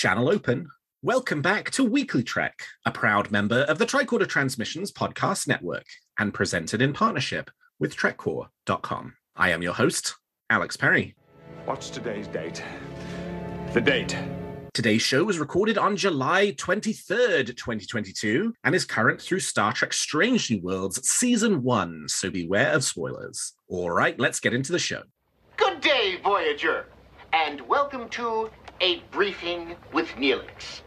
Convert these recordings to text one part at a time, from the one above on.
Channel open. Welcome back to WeeklyTrek, a proud member of the Tricorder Transmissions podcast network and presented in partnership with TrekCore.com. I am your host, Alex Perry. What's today's date? The date. Today's show was recorded on July 23rd, 2022, and is current through Star Trek Strange New Worlds Season 1, so beware of spoilers. All right, let's get into the show. Good day, Voyager, and welcome to A Briefing with Neelix.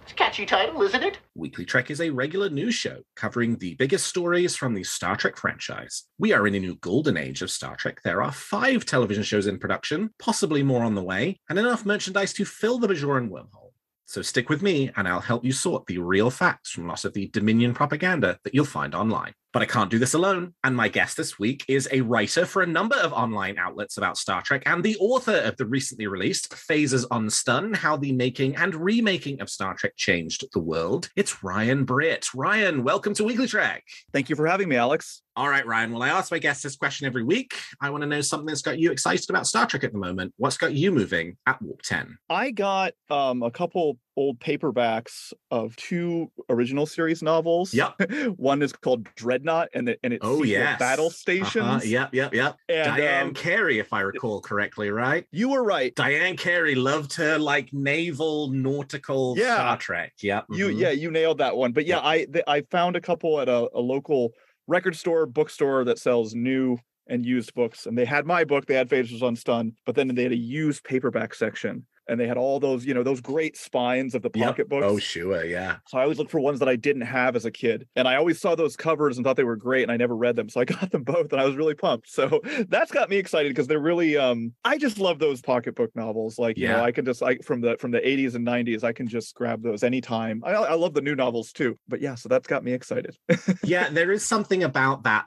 It's a catchy title, isn't it? WeeklyTrek is a regular news show covering the biggest stories from the Star Trek franchise. We are in a new golden age of Star Trek. There are 5 television shows in production, possibly more on the way, and enough merchandise to fill the Bajoran wormhole. So stick with me and I'll help you sort the real facts from lots of the Dominion propaganda that you'll find online. But I can't do this alone, and my guest this week is a writer for a number of online outlets about Star Trek and the author of the recently released Phases on Stun, How the Making and Remaking of Star Trek Changed the World. It's Ryan Britt. Ryan, welcome to WeeklyTrek. Thank you for having me, Alex. All right, Ryan. Well, I ask my guests this question every week. I want to know something that's got you excited about Star Trek at the moment. What's got you moving at Warp 10? I got a couple old paperbacks of 2 original series novels. Yep. One is called Dreadnought, and it's Battle Stations. Yep. And, Diane Carey, if I recall correctly, right? You were right. Diane Carey loved her naval nautical Star Trek. Yep. You nailed that one. But I found a couple at a local record store, bookstore that sells new and used books, and they had my book. They had Phases on Stun, but then they had a used paperback section. And they had all those, those great spines of the pocket books. Oh, sure, yeah. So I always looked for ones that I didn't have as a kid. And I always saw those covers and thought they were great, and I never read them. So I got them both, and I was really pumped. So that's got me excited because they're really, I just love those pocketbook novels. I can just, from the 80s and 90s, I can just grab those anytime. I love the new novels too. But yeah, so that's got me excited. Yeah, there is something about that,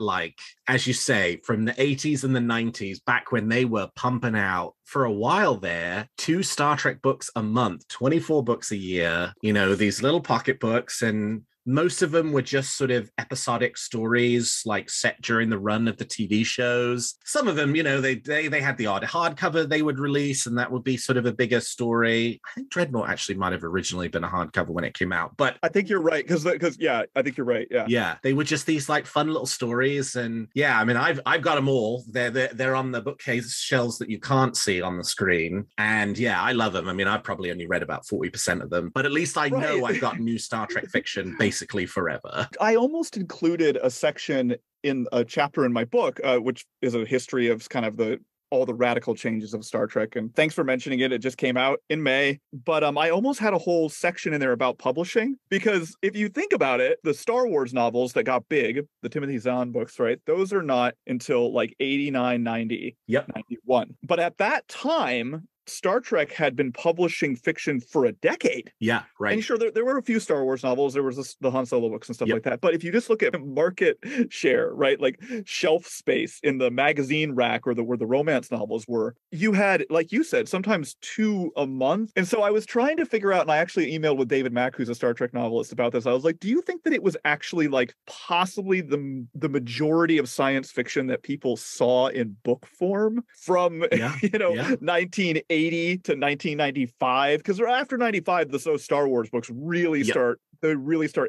as you say, from the 80s and the 90s, back when they were pumping out for a while there, 2 Star Trek books a month, 24 books a year, these little pocket books, and most of them were just sort of episodic stories set during the run of the TV shows. Some of them, they had the odd hardcover they would release, and that would be sort of a bigger story. I think Dreadnought actually might have originally been a hardcover when it came out, but I think you're right because I think you're right. Yeah, they were just these fun little stories, and I've got them all. They're on the bookcase shelves that you can't see on the screen, and I love them. I've probably only read about 40% of them, but at least I know I've got new Star Trek fiction basically forever. I almost included a section in a chapter in my book, which is a history of kind of all the radical changes of Star Trek. And thanks for mentioning it. It just came out in May. But I almost had a whole section in there about publishing, because if you think about it, the Star Wars novels that got big, the Timothy Zahn books, right? Those are not until 89, 90, 91. But at that time, Star Trek had been publishing fiction for a decade. Yeah, right. And sure, there were a few Star Wars novels. There was the Han Solo books and stuff like that. But if you just look at market share, right, shelf space in the magazine rack where the romance novels were, you had, like you said, sometimes 2 a month. And so I was trying to figure out, and I actually emailed with David Mack, who's a Star Trek novelist, about this. I was like, do you think that it was actually possibly the majority of science fiction that people saw in book form from 1980 to 1995, because after 95 those Star Wars books really start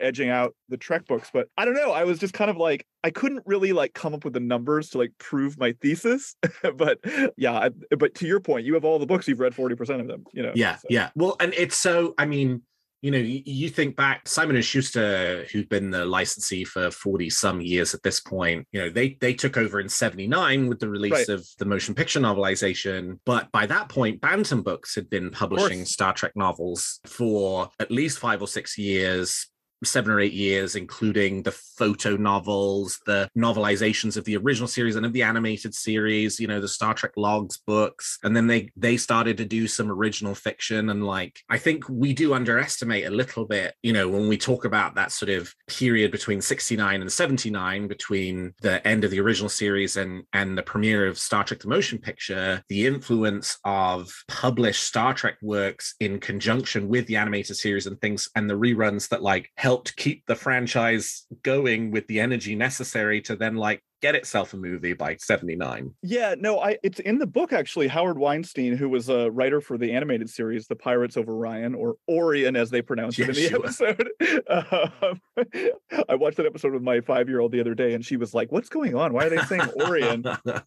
edging out the Trek books. But I don't know, I was just kind of I couldn't really come up with the numbers to prove my thesis. But but to your point, you have all the books, you've read 40% of them. Well, and it's so, you think back, Simon & Schuster, who'd been the licensee for 40 some years at this point, they took over in 79 with the release of the motion picture novelization. But by that point, Bantam Books had been publishing Star Trek novels for at least 5 or 6 years, 7 or 8 years, including the photo novels, the novelizations of the original series and of the animated series, the Star Trek logs books. And then they started to do some original fiction. And I think we do underestimate a little bit, when we talk about that sort of period between 69 and 79, between the end of the original series and the premiere of Star Trek the Motion Picture, the influence of published Star Trek works in conjunction with the animated series and things, and the reruns that helped keep the franchise going with the energy necessary to then get itself a movie by 79. Yeah, no, it's in the book actually. Howard Weinstein, who was a writer for the animated series The Pirates of Orion, or Orion as they pronounce it in the episode. I watched that episode with my 5-year-old the other day, and she was like, "What's going on? Why are they saying Orion?" But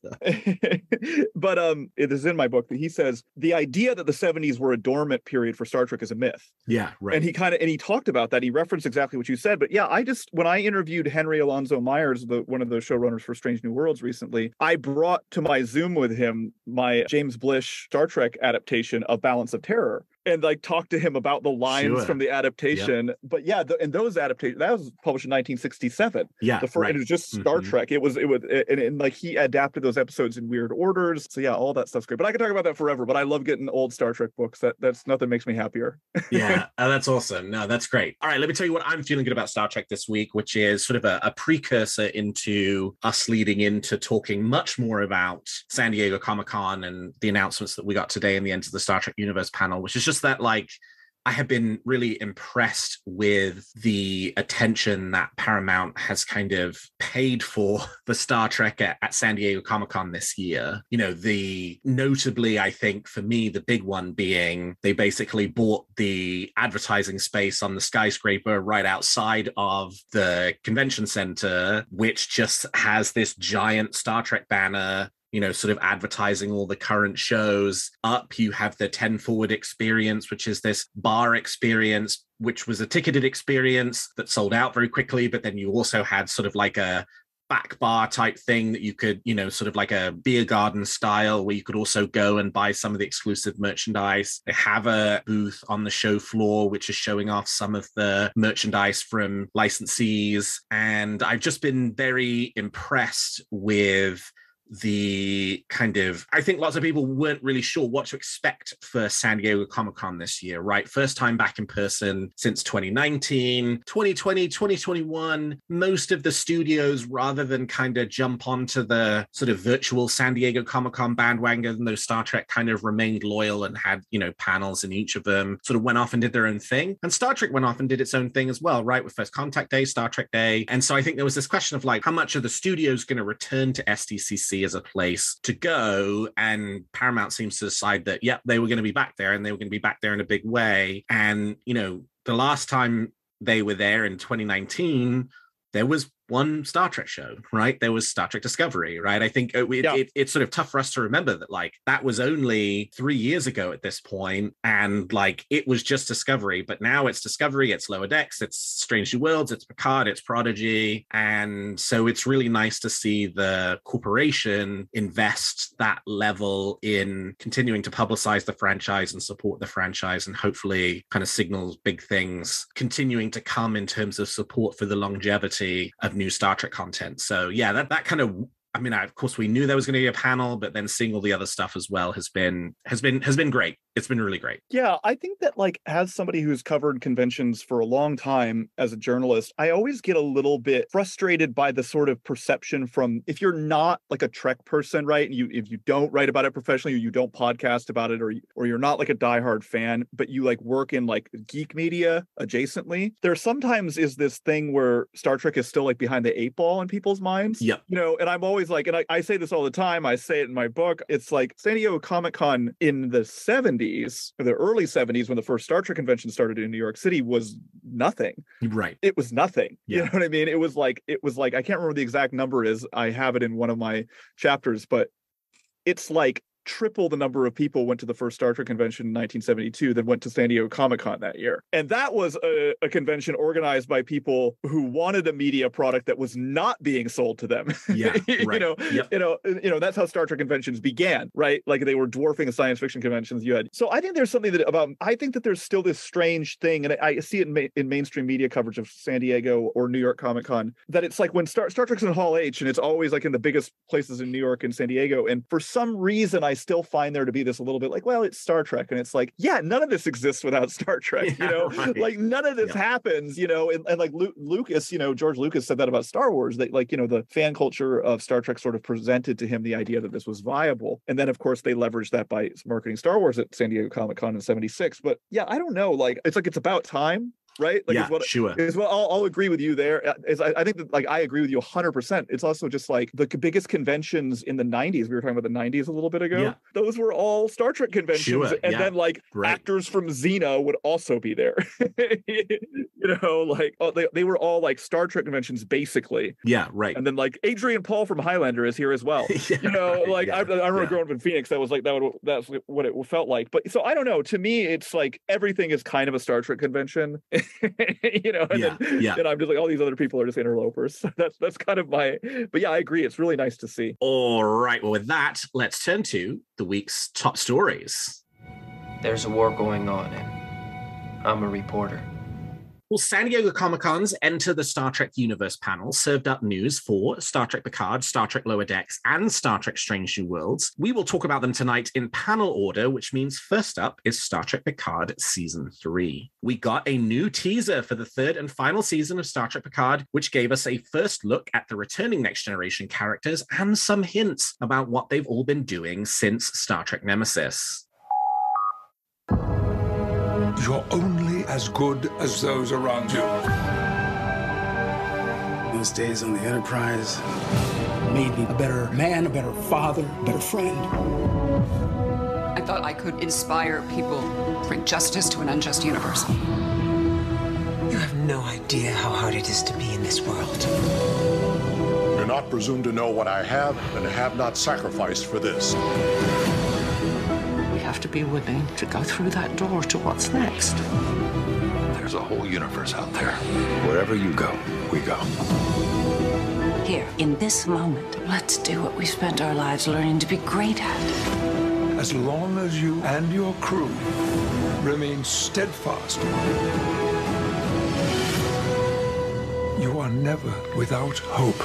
it is in my book that he says the idea that the 70s were a dormant period for Star Trek is a myth. Yeah, right. And he talked about that. He referenced exactly what you said. But yeah, when I interviewed Henry Alonso Myers, one of the showrunners for Strange New Worlds recently, I brought to my Zoom with him my James Blish Star Trek adaptation of Balance of Terror, and like talk to him about the lines from the adaptation. Yep. But yeah, and those adaptations, that was published in 1967. Yeah, and it was just Star Trek. It was and like he adapted those episodes in weird orders. So yeah, all that stuff's great. But I could talk about that forever. But I love getting old Star Trek books. That's nothing makes me happier. Yeah, that's awesome. No, that's great. All right, let me tell you what I'm feeling good about Star Trek this week, which is sort of a precursor into us leading into talking much more about San Diego Comic-Con and the announcements that we got today in the End of the Star Trek Universe panel, which is just that, like, I have been really impressed with the attention that Paramount has kind of paid for the Star Trek at San Diego Comic-Con this year. You know, notably, I think for me, the big one being they basically bought the advertising space on the skyscraper right outside of the convention center, which just has this giant Star Trek banner, you know, sort of advertising all the current shows. Up, you have the 10 Forward experience, which is this bar experience, which was a ticketed experience that sold out very quickly. But then you also had sort of like a back bar type thing that you could, you know, sort of like a beer garden style where you could also go and buy some of the exclusive merchandise. They have a booth on the show floor, which is showing off some of the merchandise from licensees. And I've just been very impressed with the kind of, I think lots of people weren't really sure what to expect for San Diego Comic-Con this year, right? First time back in person since 2019, 2020, 2021. Most of the studios, rather than kind of jump onto the sort of virtual San Diego Comic-Con bandwagon, those Star Trek kind of remained loyal and had, you know, panels in each of them, sort of went off and did their own thing. And Star Trek went off and did its own thing as well, right? With First Contact Day, Star Trek Day. And so I think there was this question of like, how much are the studios going to return to SDCC as a place to go? And Paramount seems to decide that, yep, they were going to be back there, and they were going to be back there in a big way. And, you know, the last time they were there in 2019, there was one Star Trek show, right? There was Star Trek Discovery, right? I think it's sort of tough for us to remember that, like, that was only 3 years ago at this point, and like it was just Discovery. But now it's Discovery, it's Lower Decks, it's Strange New Worlds, it's Picard, it's Prodigy. And so it's really nice to see the corporation invest that level in continuing to publicize the franchise and support the franchise, and hopefully kind of signals big things continuing to come in terms of support for the longevity of new Star Trek content. So yeah, that kind of, I mean, of course we knew there was going to be a panel, but then seeing all the other stuff as well has been great. It's been really great. Yeah, I think that, like, as somebody who's covered conventions for a long time as a journalist, I always get a little bit frustrated by the sort of perception from, if you're not like a Trek person, right? And if you don't write about it professionally, or you don't podcast about it, or you're not like a diehard fan, but you like work in like geek media adjacently, there sometimes is this thing where Star Trek is still like behind the 8 ball in people's minds. Yep. You know, and I'm always like, and I say this all the time, I say it in my book, it's like San Diego Comic-Con in the 70s, or the early 70s, when the first Star Trek convention started in New York City, was nothing. Right. It was nothing. Yeah. You know what I mean? It was like, I can't remember the exact number is. I have it in one of my chapters, but it's like triple the number of people went to the first Star Trek convention in 1972 than went to San Diego Comic-Con that year. And that was a convention organized by people who wanted a media product that was not being sold to them. Yeah, right. You know, that's how Star Trek conventions began, right? Like, they were dwarfing the science fiction conventions you had. So I think there's something I think that there's still this strange thing, and I see it in mainstream media coverage of San Diego or New York Comic-Con, that it's like when Star Trek's in Hall H, and it's always like in the biggest places in New York and San Diego. And for some reason, I still find there to be this a little bit like, well, it's Star Trek. And it's like, yeah, none of this exists without Star Trek, you know, right. Like none of this happens, you know, and like Lucas, you know, George Lucas said that about Star Wars, that, like, you know, the fan culture of Star Trek sort of presented to him the idea that this was viable. And then of course they leveraged that by marketing Star Wars at San Diego Comic-Con in 76. But yeah, I don't know, like, it's about time. right? Like, yeah, sure. Is what I'll agree with you there. I think that, like, I agree with you 100%. It's also just like the biggest conventions in the 90s. We were talking about the 90s a little bit ago. Yeah. Those were all Star Trek conventions. Sure, And yeah. then like actors from Xena would also be there. Like they were all like Star Trek conventions basically. Yeah, right. And then like Adrian Paul from Highlander is here as well. I remember growing up in Phoenix. That's what it felt like. But so I don't know. To me, it's like everything is kind of a Star Trek convention. And I'm just like, all these other people are just interlopers. So that's kind of my. But yeah, I agree. It's really nice to see. All right. Well, with that, let's turn to the week's top stories. There's a war going on, and I'm a reporter. Well, San Diego Comic-Con's Enter the Star Trek Universe panel served up news for Star Trek Picard, Star Trek Lower Decks, and Star Trek Strange New Worlds. We will talk about them tonight in panel order, which means first up is Star Trek Picard Season 3. We got a new teaser for the third and final season of Star Trek Picard, which gave us a first look at the returning Next Generation characters and some hints about what they've all been doing since Star Trek Nemesis. You're only as good as those around you. Those days on the Enterprise made me a better man, a better father, a better friend. I thought I could inspire people, bring justice to an unjust universe. You have no idea how hard it is to be in this world. Do not presume to know what I have and have not sacrificed for this. We have to be willing to go through that door to what's next. There's a whole universe out there. Wherever you go, we go. Here, in this moment, let's do what we spent our lives learning to be great at. As long as you and your crew remain steadfast, you are never without hope.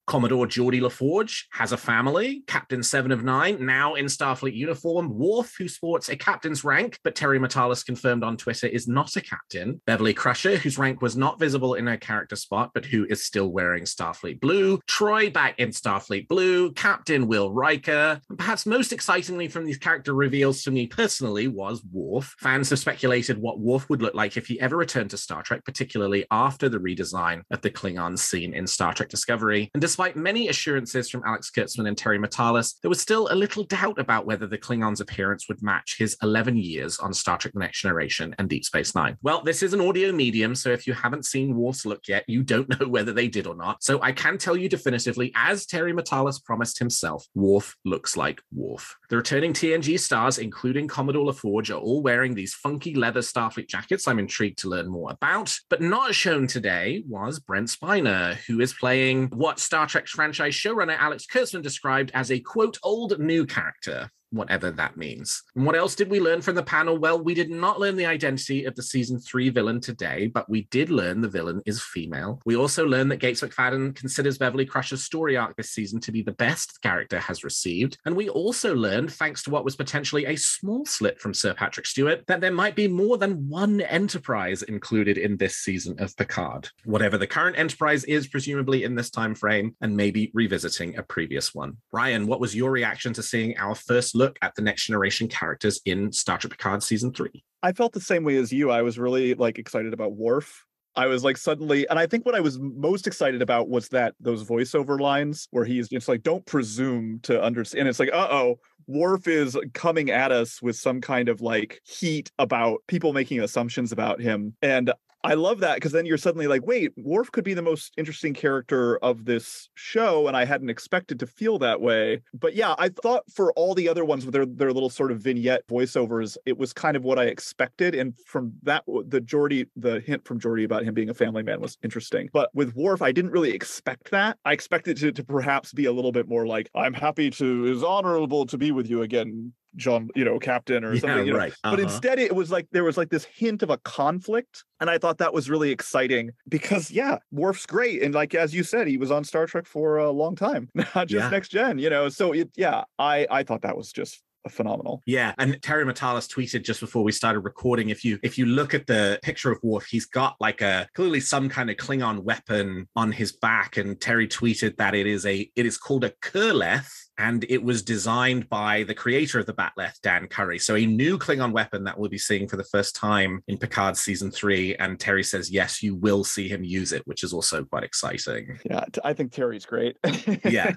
Commodore Geordie LaForge has a family. Captain 7 of 9, now in Starfleet uniform. Worf, who sports a captain's rank, but Terry Matalas confirmed on Twitter is not a captain. Beverly Crusher, whose rank was not visible in her character spot, but who is still wearing Starfleet blue. Troy back in Starfleet blue. Captain Will Riker. And perhaps most excitingly from these character reveals to me personally was Worf. Fans have speculated what Worf would look like if he ever returned to Star Trek, particularly after the redesign of the Klingon scene in Star Trek Discovery. And despite many assurances from Alex Kurtzman and Terry Matalas, there was still a little doubt about whether the Klingon's appearance would match his 11 years on Star Trek The Next Generation and Deep Space Nine. Well, this is an audio medium, so if you haven't seen Worf's look yet, you don't know whether they did or not. So I can tell you definitively, as Terry Matalas promised himself, Worf looks like Worf. The returning TNG stars, including Commodore LaForge, are all wearing these funky leather Starfleet jackets I'm intrigued to learn more about. But not shown today was Brent Spiner, who is playing what Star Trek franchise showrunner Alex Kurtzman described as a, quote, old new character, whatever that means. And what else did we learn from the panel? Well, we did not learn the identity of the season 3 villain today, but we did learn the villain is female. We also learned that Gates McFadden considers Beverly Crusher's story arc this season to be the best the character has received. And we also learned, thanks to what was potentially a small slip from Sir Patrick Stewart, that there might be more than one Enterprise included in this season of Picard. Whatever the current Enterprise is, presumably in this time frame, and maybe revisiting a previous one. Ryan, what was your reaction to seeing our first look at the Next Generation characters in Star Trek Picard Season 3? I felt the same way as you. I was really excited about Worf. I was suddenly, and I think what I was most excited about was that those voiceover lines where he's just don't presume to understand. And it's Worf is coming at us with some kind of heat about people making assumptions about him. And I love that, because then you're suddenly wait, Worf could be the most interesting character of this show, and I hadn't expected to feel that way. But yeah, I thought for all the other ones with their little sort of vignette voiceovers, it was kind of what I expected. And from that, the hint from Geordie about him being a family man was interesting. But with Worf, I didn't really expect that. I expected it to perhaps be a little bit more I'm happy to, is honorable to be with you again, John, Captain, or something. Right. But instead it was there was this hint of a conflict. And I thought that was really exciting because, yeah, Worf's great. And as you said, he was on Star Trek for a long time, not just Next Gen, So I thought that was just phenomenal. Yeah. And Terry Matalas tweeted just before we started recording, if you look at the picture of Worf, he's got clearly some kind of Klingon weapon on his back. And Terry tweeted that it is called a Kurleth, and it was designed by the creator of the Bat'leth, Dan Curry. So a new Klingon weapon that we'll be seeing for the first time in Picard season 3. And Terry says, yes, you will see him use it, which is also quite exciting. Yeah, I think Terry's great. yeah.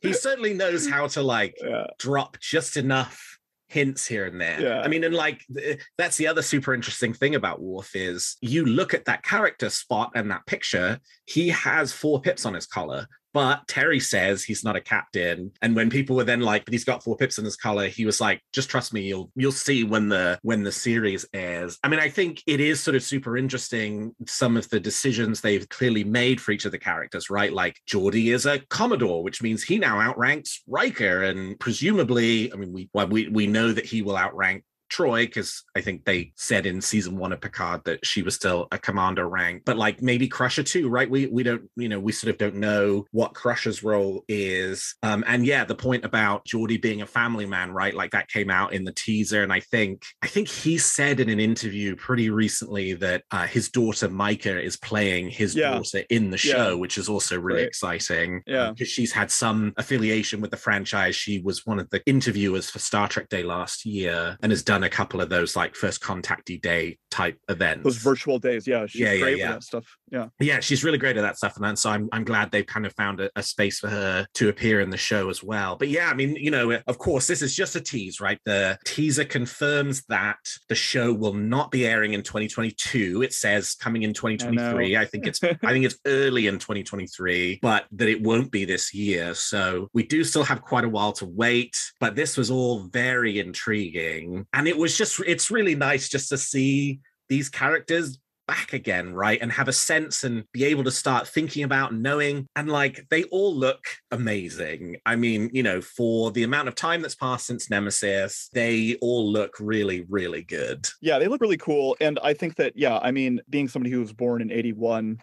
He certainly knows how to drop just enough hints here and there. Yeah. I mean, and that's the other super interesting thing about Worf is you look at that character spot and that picture, he has 4 pips on his collar. But Terry says he's not a captain. And when people were then like, but he's got 4 pips in his collar, he was like, just trust me, you'll see when the series airs. I mean, I think it is sort of super interesting, some of the decisions they've clearly made for each of the characters, right? Like Geordi is a Commodore, which means he now outranks Riker. And presumably, I mean, we know that he will outrank Troy, because I think they said in season 1 of Picard that she was still a commander rank, but like maybe Crusher too, right? We don't, we sort of don't know what Crusher's role is. And yeah, the point about Geordi being a family man, right? Like that came out in the teaser. And I think he said in an interview pretty recently that his daughter Micah is playing his daughter in the show, which is also really exciting. Yeah. Because she's had some affiliation with the franchise. She was one of the interviewers for Star Trek Day last year and has done a couple of those like first contactee day type events, those virtual days. She's great with that stuff. She's really great at that stuff, and so I'm glad they've kind of found a space for her to appear in the show as well. But yeah, I mean, of course this is just a tease, right? The teaser confirms that the show will not be airing in 2022. It says coming in 2023. I think it's early in 2023, but that it won't be this year. So we do still have quite a while to wait, but this was all very intriguing. And it's really nice just to see these characters back again, right? And have a sense and be able to start thinking about knowing. And like, they all look amazing. I mean, for the amount of time that's passed since Nemesis, they all look really, really good. Yeah, they look really cool. And I think that, being somebody who was born in 81,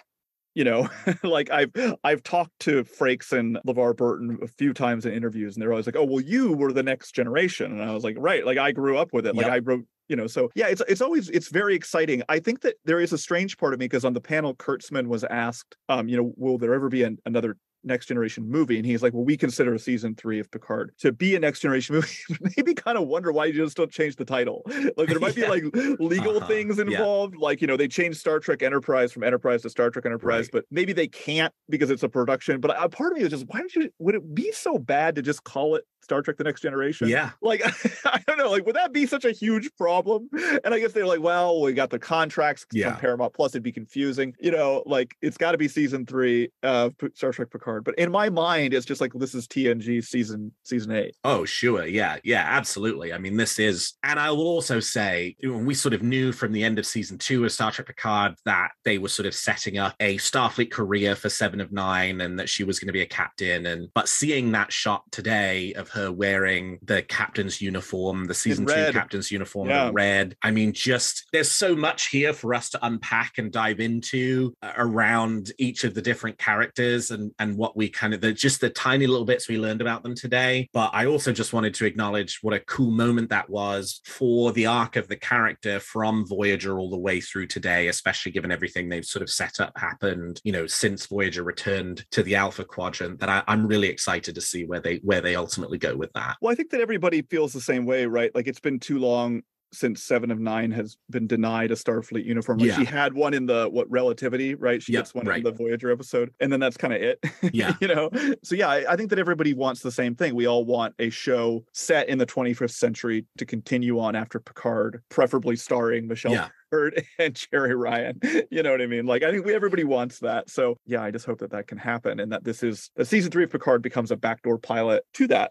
like I've talked to Frakes and LeVar Burton a few times in interviews, and they're always like, oh, well, you were the next generation. And I was like, right, like I grew up with it. Like I wrote, so yeah, it's very exciting. I think that there is a strange part of me, because on the panel, Kurtzman was asked, will there ever be another Next Generation movie? And he's like, well, we consider season 3 of Picard to be a Next Generation movie. Maybe kind of wonder why you just don't change the title. Like there might be like legal things involved. Like, they changed Star Trek Enterprise from Enterprise to Star Trek Enterprise, but maybe they can't because it's a production. But a part of me is just, would it be so bad to just call it Star Trek The Next Generation? Yeah. Like, I don't know, like, would that be such a huge problem? And I guess they're like, well, we got the contracts from Paramount Plus, it'd be confusing. Like, it's got to be season 3 of Star Trek Picard. But in my mind, it's just like, this is TNG season 8. Oh, sure. Yeah, absolutely. I mean, this is, and I will also say, we sort of knew from the end of season 2 of Star Trek Picard that they were sort of setting up a Starfleet career for 7 of 9, and that she was going to be a captain. But seeing that shot today of her wearing the captain's uniform, the season 2 captain's uniform, the red, I mean, just there's so much here for us to unpack and dive into around each of the different characters and what we kind of, just the tiny little bits we learned about them today. But I also just wanted to acknowledge what a cool moment that was for the arc of the character from Voyager all the way through today, especially given everything they've sort of set up happened, since Voyager returned to the Alpha Quadrant, that I'm really excited to see where they ultimately go with that. Well, I think that everybody feels the same way, right? Like, it's been too long since 7 of 9 has been denied a Starfleet uniform. Like she had one in the Relativity, right? She gets one in the Voyager episode, and then that's kind of it. Yeah. So yeah, I think that everybody wants the same thing. We all want a show set in the 21st century to continue on after Picard, preferably starring Michelle Hurd and Jerry Ryan. You know what I mean? Like, I think everybody wants that. So yeah, I just hope that can happen, and that that season 3 of Picard becomes a backdoor pilot to that.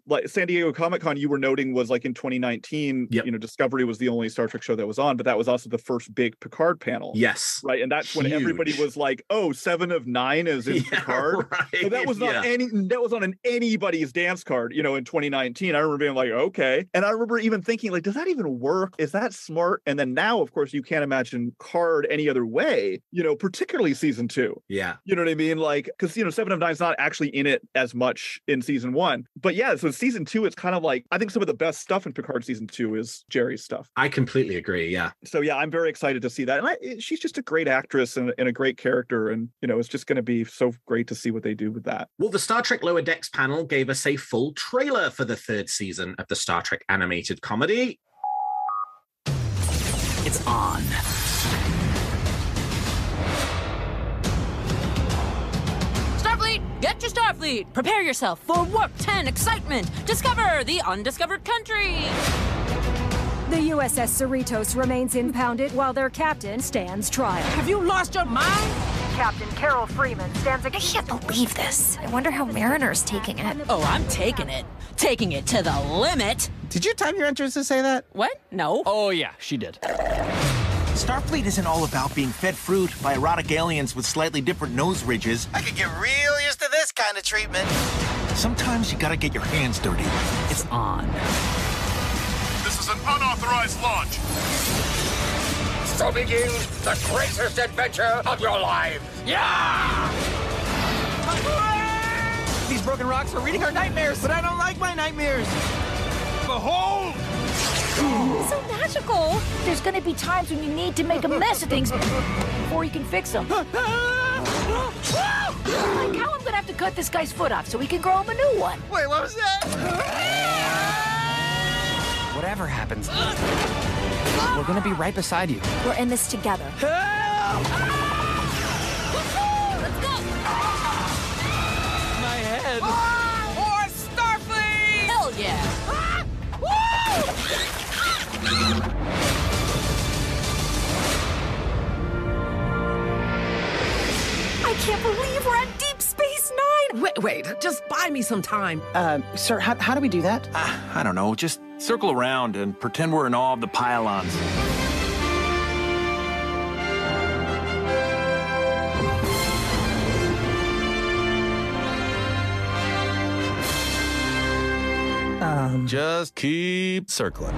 Like San Diego Comic-Con, you were noting, was like in 2019. Discovery was the only Star Trek show that was on, but that was also the first big Picard panel. Yes. Right. And that's when everybody was like, oh, 7 of 9 is in Picard. Right. So that was not that was on anybody's dance card, in 2019. I remember being like, okay. And I remember even thinking, like, does that even work? Is that smart? And then now, of course, you can't imagine Picard any other way, particularly season 2. Yeah. You know what I mean? Like, because, 7 of 9 is not actually in it as much in season 1. But yeah, so season 2, it's kind of like, I think some of the best stuff in Picard season 2 is Jerry's stuff. I completely agree. Yeah. So yeah, I'm very excited to see that. And she's just a great actress and a great character. And, it's just going to be so great to see what they do with that. Well, the Star Trek Lower Decks panel gave us a full trailer for the 3rd season of the Star Trek animated comedy. It's on. Starfleet, get your Starfleet. Prepare yourself for Warp 10 excitement. Discover the undiscovered country. The USS Cerritos remains impounded while their captain stands trial. Have you lost your mind? Captain Carol Freeman stands against... I can't believe this. I wonder how Mariner's taking it. Oh, I'm taking it. Taking it to the limit. Did you time your entrance to say that? What? No. Oh, yeah, she did. Starfleet isn't all about being fed fruit by erotic aliens with slightly different nose ridges. I could get real used to this kind of treatment. Sometimes you gotta get your hands dirty. It's on. This is an unauthorized launch. So begins the greatest adventure of your lives. Yeah! These broken rocks are reading our nightmares, but I don't like my nightmares. Behold! So magical. There's going to be times when you need to make a mess of things before you can fix them. Like how I'm going to have to cut this guy's foot off so we can grow him a new one. Wait, what was that? Whatever happens, we're going to be right beside you. We're in this together. Let's go! My head. More Starfleet! Hell yeah! I can't believe we're at Deep Space Nine! Wait, just buy me some time. Sir, how do we do that? I don't know. Just circle around and pretend we're in awe of the pylons. Just keep circling.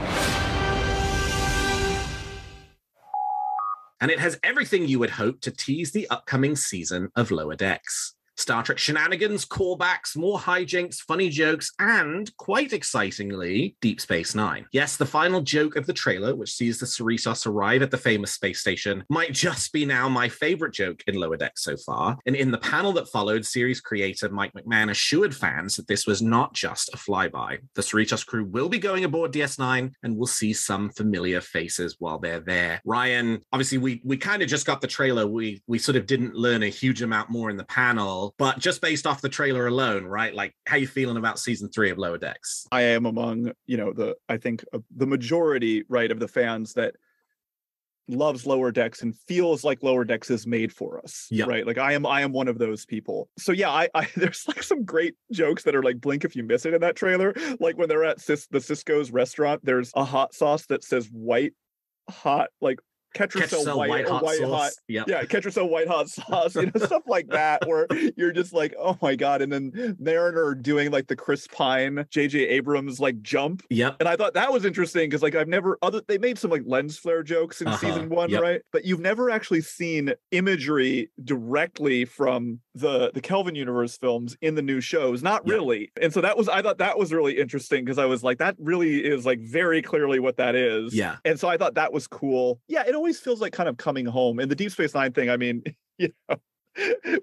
And it has everything you would hope to tease the upcoming season of Lower Decks. Star Trek shenanigans, callbacks, more hijinks, funny jokes, and, quite excitingly, Deep Space Nine. Yes, the final joke of the trailer, which sees the Cerritos arrive at the famous space station, might just be now my favorite joke in Lower Decks so far. And in the panel that followed, series creator Mike McMahon assured fans that this was not just a flyby. The Cerritos crew will be going aboard DS9, and we'll see some familiar faces while they're there. Ryan, obviously, we kind of just got the trailer. We sort of didn't learn a huge amount more in the panel. But just based off the trailer alone, right? Like, how you feeling about season 3 of Lower Decks? I am among, the majority, right, of the fans that loves Lower Decks and feels like Lower Decks is made for us. Yep. Right. Like I am one of those people. So yeah, I there's like some great jokes that are like blink if you miss it in that trailer. Like when they're at the Cisco's restaurant, there's a hot sauce that says white hot, like Ketracel white hot. Yep. Yeah, Ketracel white hot sauce, stuff like that, where you're just like, oh my God. And then Mariner doing like the Chris Pine, J.J. Abrams like jump. Yep. And I thought that was interesting because like they made some like lens flare jokes in season 1, yep. right? But you've never actually seen imagery directly from the Kelvin Universe films in the new shows. Not really. And so I thought that was really interesting because I was like, that really is like very clearly what that is. Yeah. And so I thought that was cool. Yeah, it always feels like kind of coming home. And the Deep Space Nine thing, I mean,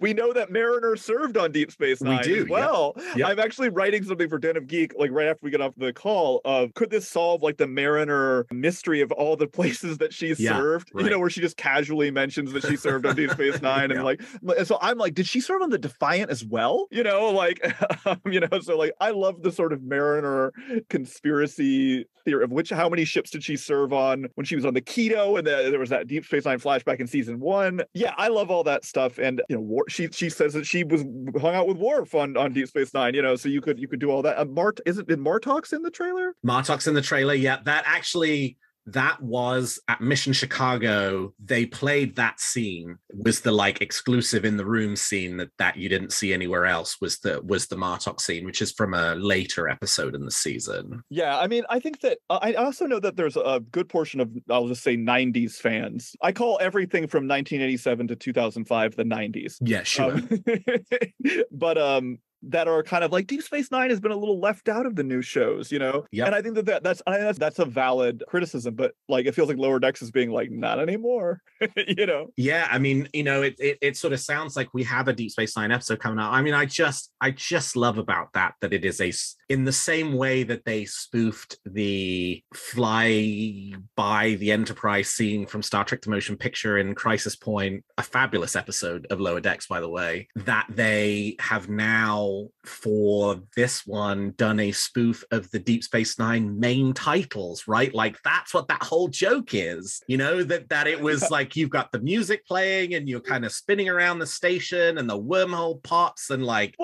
we know that Mariner served on Deep Space Nine as well. Yep. I'm actually writing something for Den of Geek, like right after we get off the call, of could this solve like the Mariner mystery of all the places that she served? Right. Where she just casually mentions that she served on Deep Space Nine. And so I'm like, did she serve on the Defiant as well? So like I love the sort of Mariner conspiracy theory of how many ships did she serve on when she was on the Keto, and there was that Deep Space Nine flashback in season 1. Yeah, I love all that stuff. And she says that she was hung out with Worf on Deep Space Nine, so you could do all that. Did Martok's in the trailer? Martok's in the trailer, yeah. That actually that was at Mission Chicago. They played that scene, was the like exclusive in the room scene that you didn't see anywhere else, was the Martok scene, which is from a later episode in the season. Yeah, I mean, I think that I also know that there's a good portion of, I'll just say 90s fans. I call everything from 1987 to 2005 the 90s. Yeah, sure. But that are kind of like Deep Space Nine has been a little left out of the new shows, you know? Yep. And I think that's a valid criticism, but like it feels like Lower Decks is being like, not anymore, you know? Yeah, I mean, you know, it sort of sounds like we have a Deep Space Nine episode coming out. I mean, I just love about that it is in the same way that they spoofed the fly by the Enterprise scene from Star Trek: The Motion Picture in Crisis Point, a fabulous episode of Lower Decks, by the way, that they have now for this one done a spoof of the Deep Space Nine main titles, right? Like that's what that whole joke is, you know, that it was like you've got the music playing and you're kind of spinning around the station and the wormhole pops and like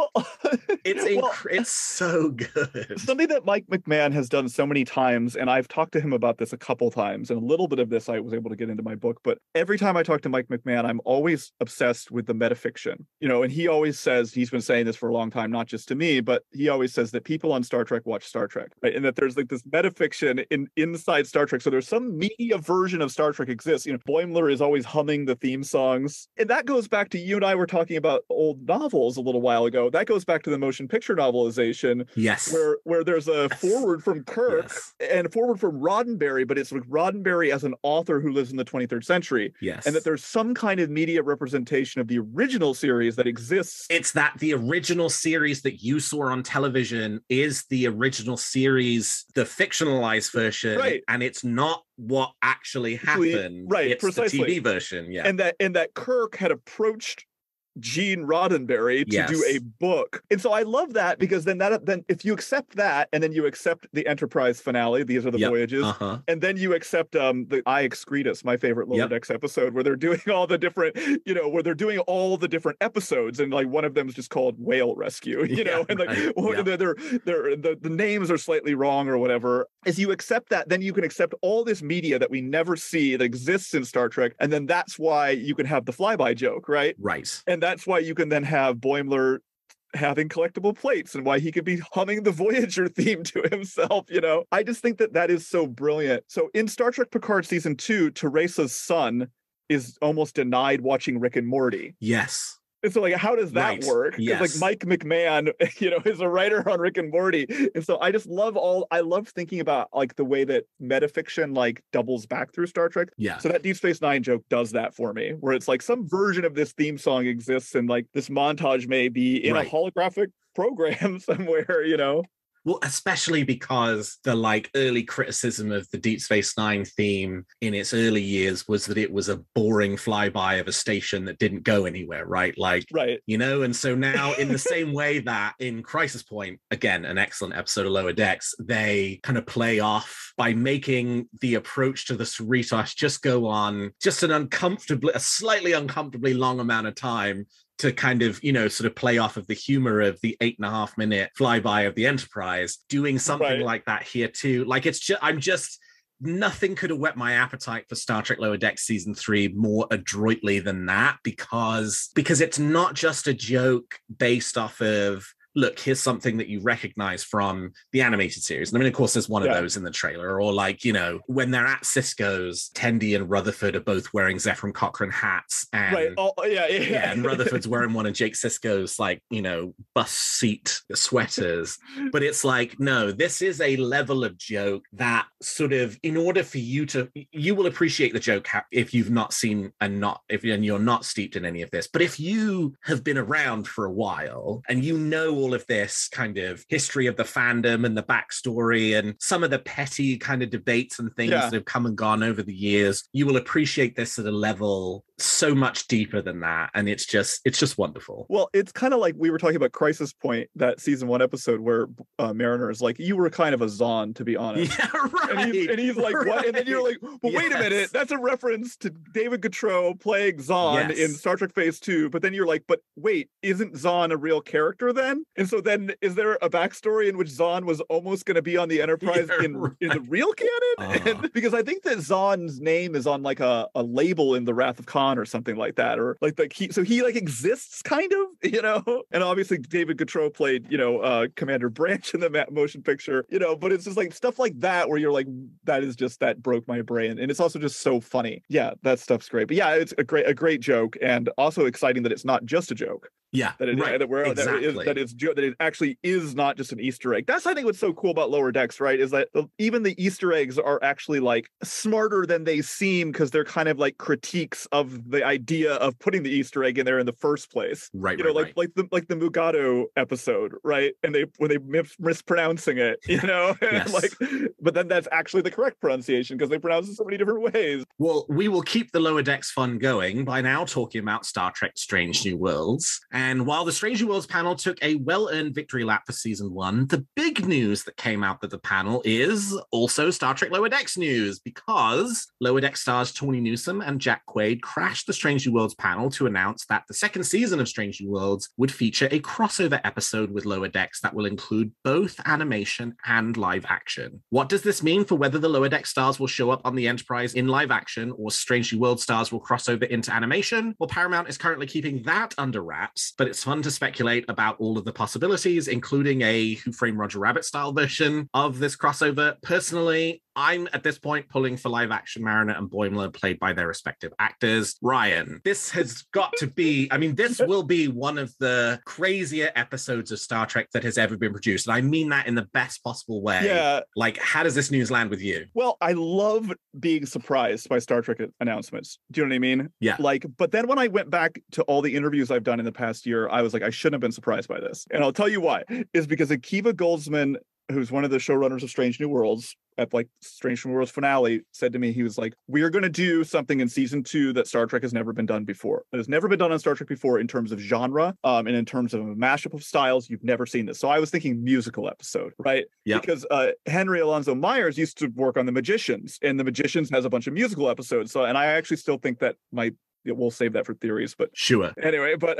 it's so good. Something that Mike McMahon has done so many times, and I've talked to him about this a couple times, and a little bit of this I was able to get into my book, but every time I talk to Mike McMahon, I'm always obsessed with the metafiction, you know, and he always says, he's been saying this for a long time, not just to me, but he always says that people on Star Trek watch Star Trek, right? And that there's like this metafiction inside Star Trek. So there's some media version of Star Trek exists. You know, Boimler is always humming the theme songs. And that goes back to, you and I were talking about old novels a little while ago. That goes back to the motion picture novelization. Yes. Where there's a forward from Kirk and a forward from Roddenberry, but it's like Roddenberry as an author who lives in the 23rd century. Yes. And that there's some kind of media representation of the original series that exists. It's that the original series that you saw on television is the original series, the fictionalized version, right? And it's not what actually happened. Right, it's precisely. the TV version, yeah. And that Kirk had approached Gene Roddenberry to do a book. And so I love that, because then if you accept that, and then you accept the Enterprise finale, these are the voyages, and then you accept the I Excretus, my favorite Lower Decks episode, where they're doing all the different, you know, where they're doing all the different episodes, and like one of them is just called Whale Rescue, you know, and like the names are slightly wrong or whatever. As you accept that, then you can accept all this media that we never see that exists in Star Trek, and then that's why you can have the flyby joke, right? Right. And that's why you can then have Boimler having collectible plates, and why he could be humming the Voyager theme to himself, you know? I just think that is so brilliant. So in Star Trek Picard Season 2, Teresa's son is almost denied watching Rick and Morty. Yes. And so, like, how does that work? Because, like, Mike McMahon, you know, is a writer on Rick and Morty. And so I love thinking about, like, the way that metafiction, like, doubles back through Star Trek. Yeah. So that Deep Space Nine joke does that for me, where it's like some version of this theme song exists, and, like, this montage may be in a holographic program somewhere, you know? Well, especially because the like early criticism of the Deep Space Nine theme in its early years was that it was a boring flyby of a station that didn't go anywhere, right? Like, you know, and so now in the same way that in Crisis Point, again, an excellent episode of Lower Decks, they kind of play off by making the approach to the Cerritos just go on just a slightly uncomfortably long amount of time, to kind of, you know, sort of play off of the humor of the 8.5 minute flyby of the Enterprise, doing something like that here too. Like, nothing could have whet my appetite for Star Trek Lower Decks Season 3 more adroitly than that, because it's not just a joke based off of, look, here's something that you recognize from the animated series. And I mean, of course, there's one of those in the trailer. Or like, you know, when they're at Cisco's, Tendi and Rutherford are both wearing Zefram Cochrane hats. And, and Rutherford's wearing one of Jake Sisko's, like, you know, bus seat sweaters. But it's like, no, this is a level of joke that sort of, in order for you will appreciate the joke if you've not seen and you're not steeped in any of this. But if you have been around for a while and you know all of this kind of history of the fandom and the backstory and some of the petty kind of debates and things that have come and gone over the years, you will appreciate this at a level so much deeper than that, and it's just wonderful. Well, it's kind of like we were talking about Crisis Point, that season 1 episode where Mariner is like, you were kind of a Zahn, to be honest. Yeah, right. And he's like, what? And then you're like, but wait a minute, that's a reference to David Gautreau playing Zahn in Star Trek Phase 2. But then you're like, but wait, isn't Zahn a real character then? And so then is there a backstory in which Zahn was almost going to be on the Enterprise in the real canon? And, because I think that Zahn's name is on like a label in the Wrath of Khan or something like that, or like he like exists kind of, you know. And obviously David Gautreau played, you know, Commander Branch in the motion picture, you know. But it's just like stuff like that where you're like, that broke my brain, and it's also just so funny. Yeah, that stuff's great. But yeah, it's a great joke, and also exciting that it's not just a joke. Yeah, that it actually is not just an Easter egg. That's, I think, what's so cool about Lower Decks, right? Is that even the Easter eggs are actually like smarter than they seem, because they're kind of like critiques of the idea of putting the Easter egg in there in the first place. Right. You know, like the Mugado episode, right? And when they mispronouncing it, you know, and like, but then that's actually the correct pronunciation because they pronounce it so many different ways. Well, we will keep the Lower Decks fun going by now talking about Star Trek Strange New Worlds. And while the Strange New Worlds panel took a well-earned victory lap for season 1, the big news that came out of the panel is also Star Trek Lower Decks news, because Lower Decks stars Tawny Newsome and Jack Quaid crashed the Strange New Worlds panel to announce that the second season of Strange New Worlds would feature a crossover episode with Lower Decks that will include both animation and live action. What does this mean for whether the Lower Decks stars will show up on the Enterprise in live action, or Strange New Worlds stars will cross over into animation? Well, Paramount is currently keeping that under wraps, but it's fun to speculate about all of the possibilities, including a Who Framed Roger Rabbit style version of this crossover. Personally, I'm at this point pulling for live action Mariner and Boimler played by their respective actors. Ryan, this has got to be, I mean, this will be one of the crazier episodes of Star Trek that has ever been produced. And I mean that in the best possible way. Yeah. Like, how does this news land with you? Well, I love being surprised by Star Trek announcements. Do you know what I mean? Yeah. Like, but then when I went back to all the interviews I've done in the past year, I was like, I shouldn't have been surprised by this. And I'll tell you why. Is because Akiva Goldsman, who's one of the showrunners of Strange New Worlds, at like Strange New Worlds finale, said to me, he was like, we are going to do something in season 2 that Star Trek has never been done before. It has never been done on Star Trek before in terms of genre, and in terms of a mashup of styles. You've never seen this. So I was thinking musical episode, right? Yeah. Because Henry Alonzo Myers used to work on The Magicians, and The Magicians has a bunch of musical episodes. So, and I actually still think that we'll save that for theories, but sure. Anyway, but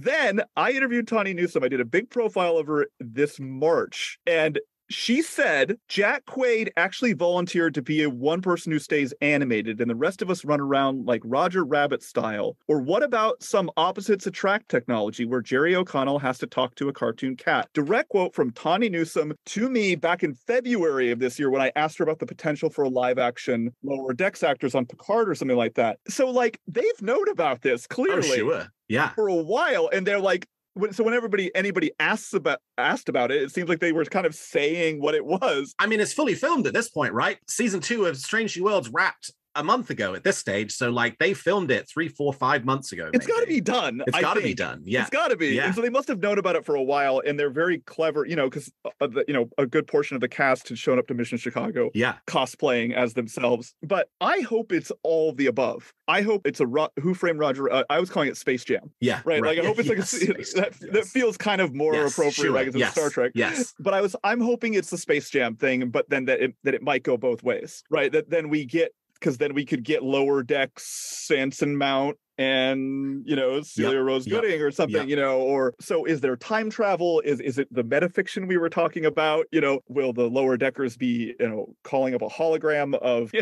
then I interviewed Tawny Newsome. I did a big profile of her this March, and she said Jack Quaid actually volunteered to be one person who stays animated and the rest of us run around like Roger Rabbit style. Or what about some opposites attract technology where Jerry O'Connell has to talk to a cartoon cat? Direct quote from Tawny Newsome to me back in February of this year when I asked her about the potential for a live action Lower Decks actors on Picard or something like that. So like they've known about this clearly. Oh, sure. Yeah. For a while. And they're like, so when anybody asked about it, it seems like they were kind of saying what it was. I mean, it's fully filmed at this point, right? Season 2 of Strange New Worlds wrapped a month ago at this stage. So like they filmed it 3, 4, 5 months ago. It's got to be done. It's got to be done. Yeah. It's got to be. Yeah. And so they must have known about it for a while, and they're very clever, you know, because, a good portion of the cast had shown up to Mission Chicago cosplaying as themselves. But I hope it's all the above. I hope it's Who Framed Roger? I was calling it Space Jam. Yeah. Right. Like I hope it's that feels kind of more appropriate, like it's Star Trek. Yes. But I'm hoping it's the Space Jam thing, but then that it might go both ways. Right. That then we get, because then we could get Lower Decks Sanson Mount and, Celia Rose Gooding or something, or so is there time travel? Is it the metafiction we were talking about? Will the Lower Deckers be, calling up a hologram of,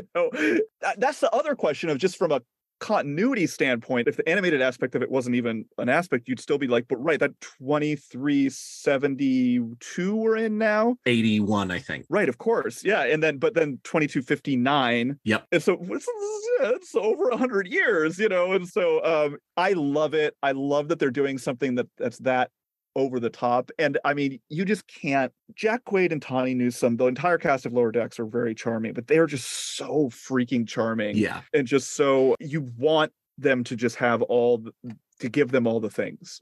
that's the other question of just from a continuity standpoint. If the animated aspect of it wasn't even an aspect, you'd still be like, but right, that 2372 we're in now, 81 I think, right? Of course, yeah. And then 2259, and so it's over 100 years, and so I love it. I love that they're doing something that's that over the top. And I mean, you just can't. Jack Quaid and Tawny Newsome, the entire cast of Lower Decks are very charming, but they are just so freaking charming. Yeah. And just so you want them to just have to give them all the things.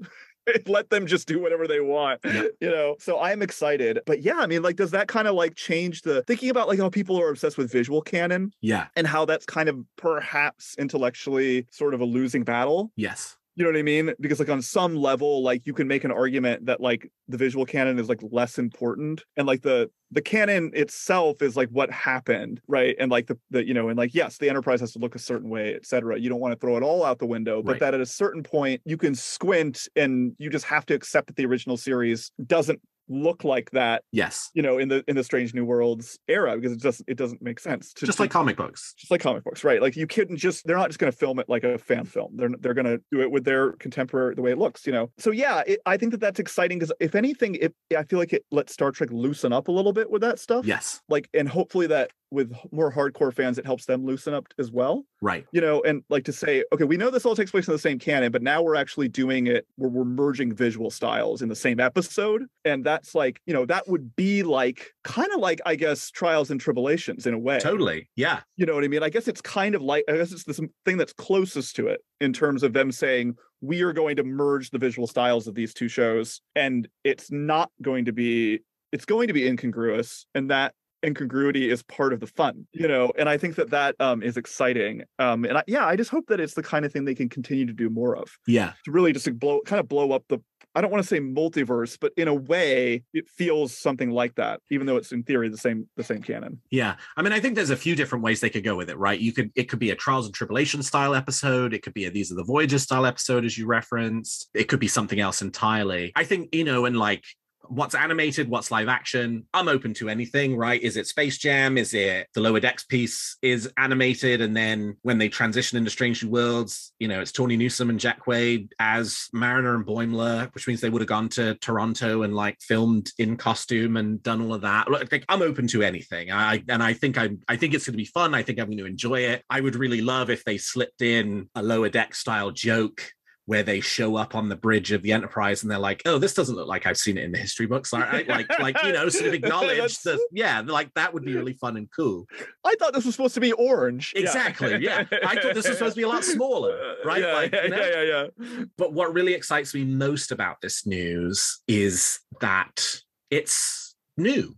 Let them just do whatever they want, you know? So I'm excited. But yeah, I mean, like, does that kind of like change the thinking about like how people are obsessed with visual canon? Yeah. And how that's kind of perhaps intellectually sort of a losing battle? Yes. You know what I mean? Because like on some level, like you can make an argument that like the visual canon is like less important, and like the canon itself is like what happened, right? And like the you know, and like yes, the Enterprise has to look a certain way, etc. You don't want to throw it all out the window, but that at a certain point you can squint and you just have to accept that the original series doesn't look like that, yes, you know, in the Strange New Worlds era, because it doesn't make sense to, just like comic books, right? Like you couldn't just, they're not just going to film it like a fan film. They're going to do it with their contemporary, the way it looks, you know. So yeah, I think that's exciting, because if anything, I feel like it lets Star Trek loosen up a little bit with that stuff. Yes, like, and hopefully that with more hardcore fans, it helps them loosen up as well. Right. You know, and like to say, okay, we know this all takes place in the same canon, but now we're actually doing it where we're merging visual styles in the same episode. And that's like, you know, that would be like, kind of like, I guess, Trials and Tribulations in a way. Totally. Yeah. You know what I mean? I guess it's kind of like, I guess it's this thing that's closest to it in terms of them saying, we are going to merge the visual styles of these two shows. And it's going to be incongruous. And that incongruity is part of the fun, you know, and I think that is exciting. And I just hope that it's the kind of thing they can continue to do more of. Yeah. To really just blow up the, I don't want to say multiverse, but in a way it feels something like that, even though it's in theory the same canon. Yeah. I mean, I think there's a few different ways they could go with it, right? It could be a Trials and Tribulations style episode. It could be a These Are the Voyages style episode, as you referenced. It could be something else entirely. I think, you know, and like, what's animated, what's live action, I'm open to anything, right? Is it Space Jam? Is it the Lower Decks piece is animated, and then when they transition into Strange New Worlds, you know, it's Tawny Newsome and Jack Quaid as Mariner and Boimler, which means they would have gone to Toronto and like filmed in costume and done all of that. Like, I'm open to anything. I think it's going to be fun. I think I'm going to enjoy it. I would really love if they slipped in a Lower Deck style joke where they show up on the bridge of the Enterprise and they're like, oh, this doesn't look like I've seen it in the history books. Like, you know, sort of acknowledge like that would be really fun and cool. I thought this was supposed to be orange. Exactly. Yeah. I thought this was supposed to be a lot smaller, right? Yeah. But what really excites me most about this news is that it's new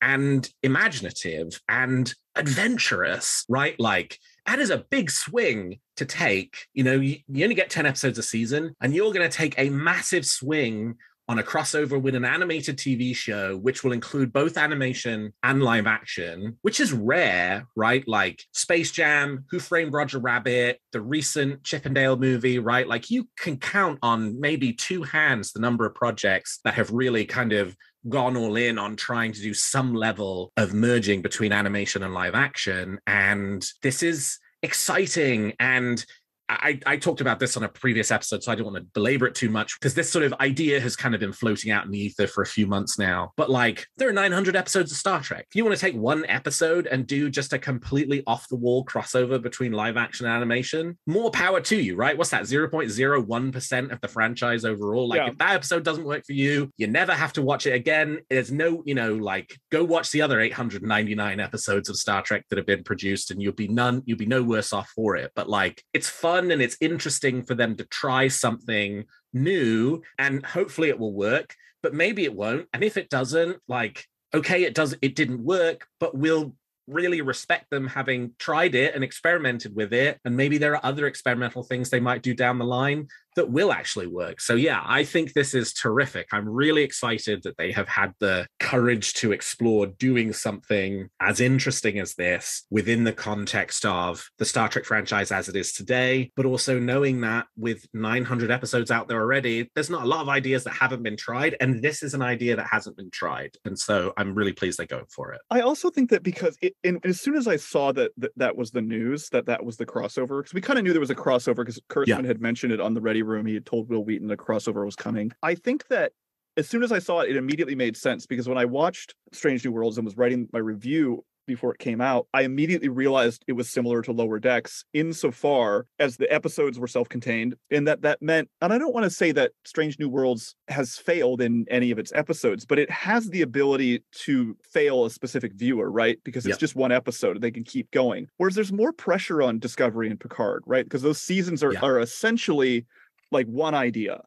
and imaginative and adventurous, right? Like, that is a big swing to take. You know, you only get 10 episodes a season, and you're going to take a massive swing on a crossover with an animated TV show, which will include both animation and live action, which is rare, right? Like Space Jam, Who Framed Roger Rabbit, the recent Chip and Dale movie, right? Like, you can count on maybe two hands the number of projects that have really kind of gone all in on trying to do some level of merging between animation and live action. And this is exciting. And I talked about this on a previous episode, so I don't want to belabor it too much, because this sort of idea has kind of been floating out in the ether for a few months now. But like, there are 900 episodes of Star Trek. If you want to take one episode and do just a completely off-the-wall crossover between live action and animation, more power to you, right? What's that, 0.01% of the franchise overall? Like, if that episode doesn't work for you, you never have to watch it again. There's no, you know, like, go watch the other 899 episodes of Star Trek that have been produced, and you'll be no worse off for it. But like, it's fun and it's interesting for them to try something new, and hopefully it will work, but maybe it won't. And if it doesn't, like, okay, it didn't work, but we'll really respect them having tried it and experimented with it. And maybe there are other experimental things they might do down the line that will actually work. So yeah, I think this is terrific. I'm really excited that they have had the courage to explore doing something as interesting as this within the context of the Star Trek franchise as it is today, but also knowing that with 900 episodes out there already, there's not a lot of ideas that haven't been tried, and this is an idea that hasn't been tried. And so I'm really pleased they're going for it. I also think that because as soon as I saw that was the news, that was the crossover, because we kind of knew there was a crossover because Kurtzman had mentioned it on the Ready Room. He had told Will Wheaton the crossover was coming. I think that as soon as I saw it, it immediately made sense, because when I watched Strange New Worlds and was writing my review before it came out, I immediately realized it was similar to Lower Decks insofar as the episodes were self-contained, and that meant, and I don't want to say that Strange New Worlds has failed in any of its episodes, but it has the ability to fail a specific viewer, right? Because it's just one episode, they can keep going. Whereas there's more pressure on Discovery and Picard, right? Because those seasons are essentially like one idea.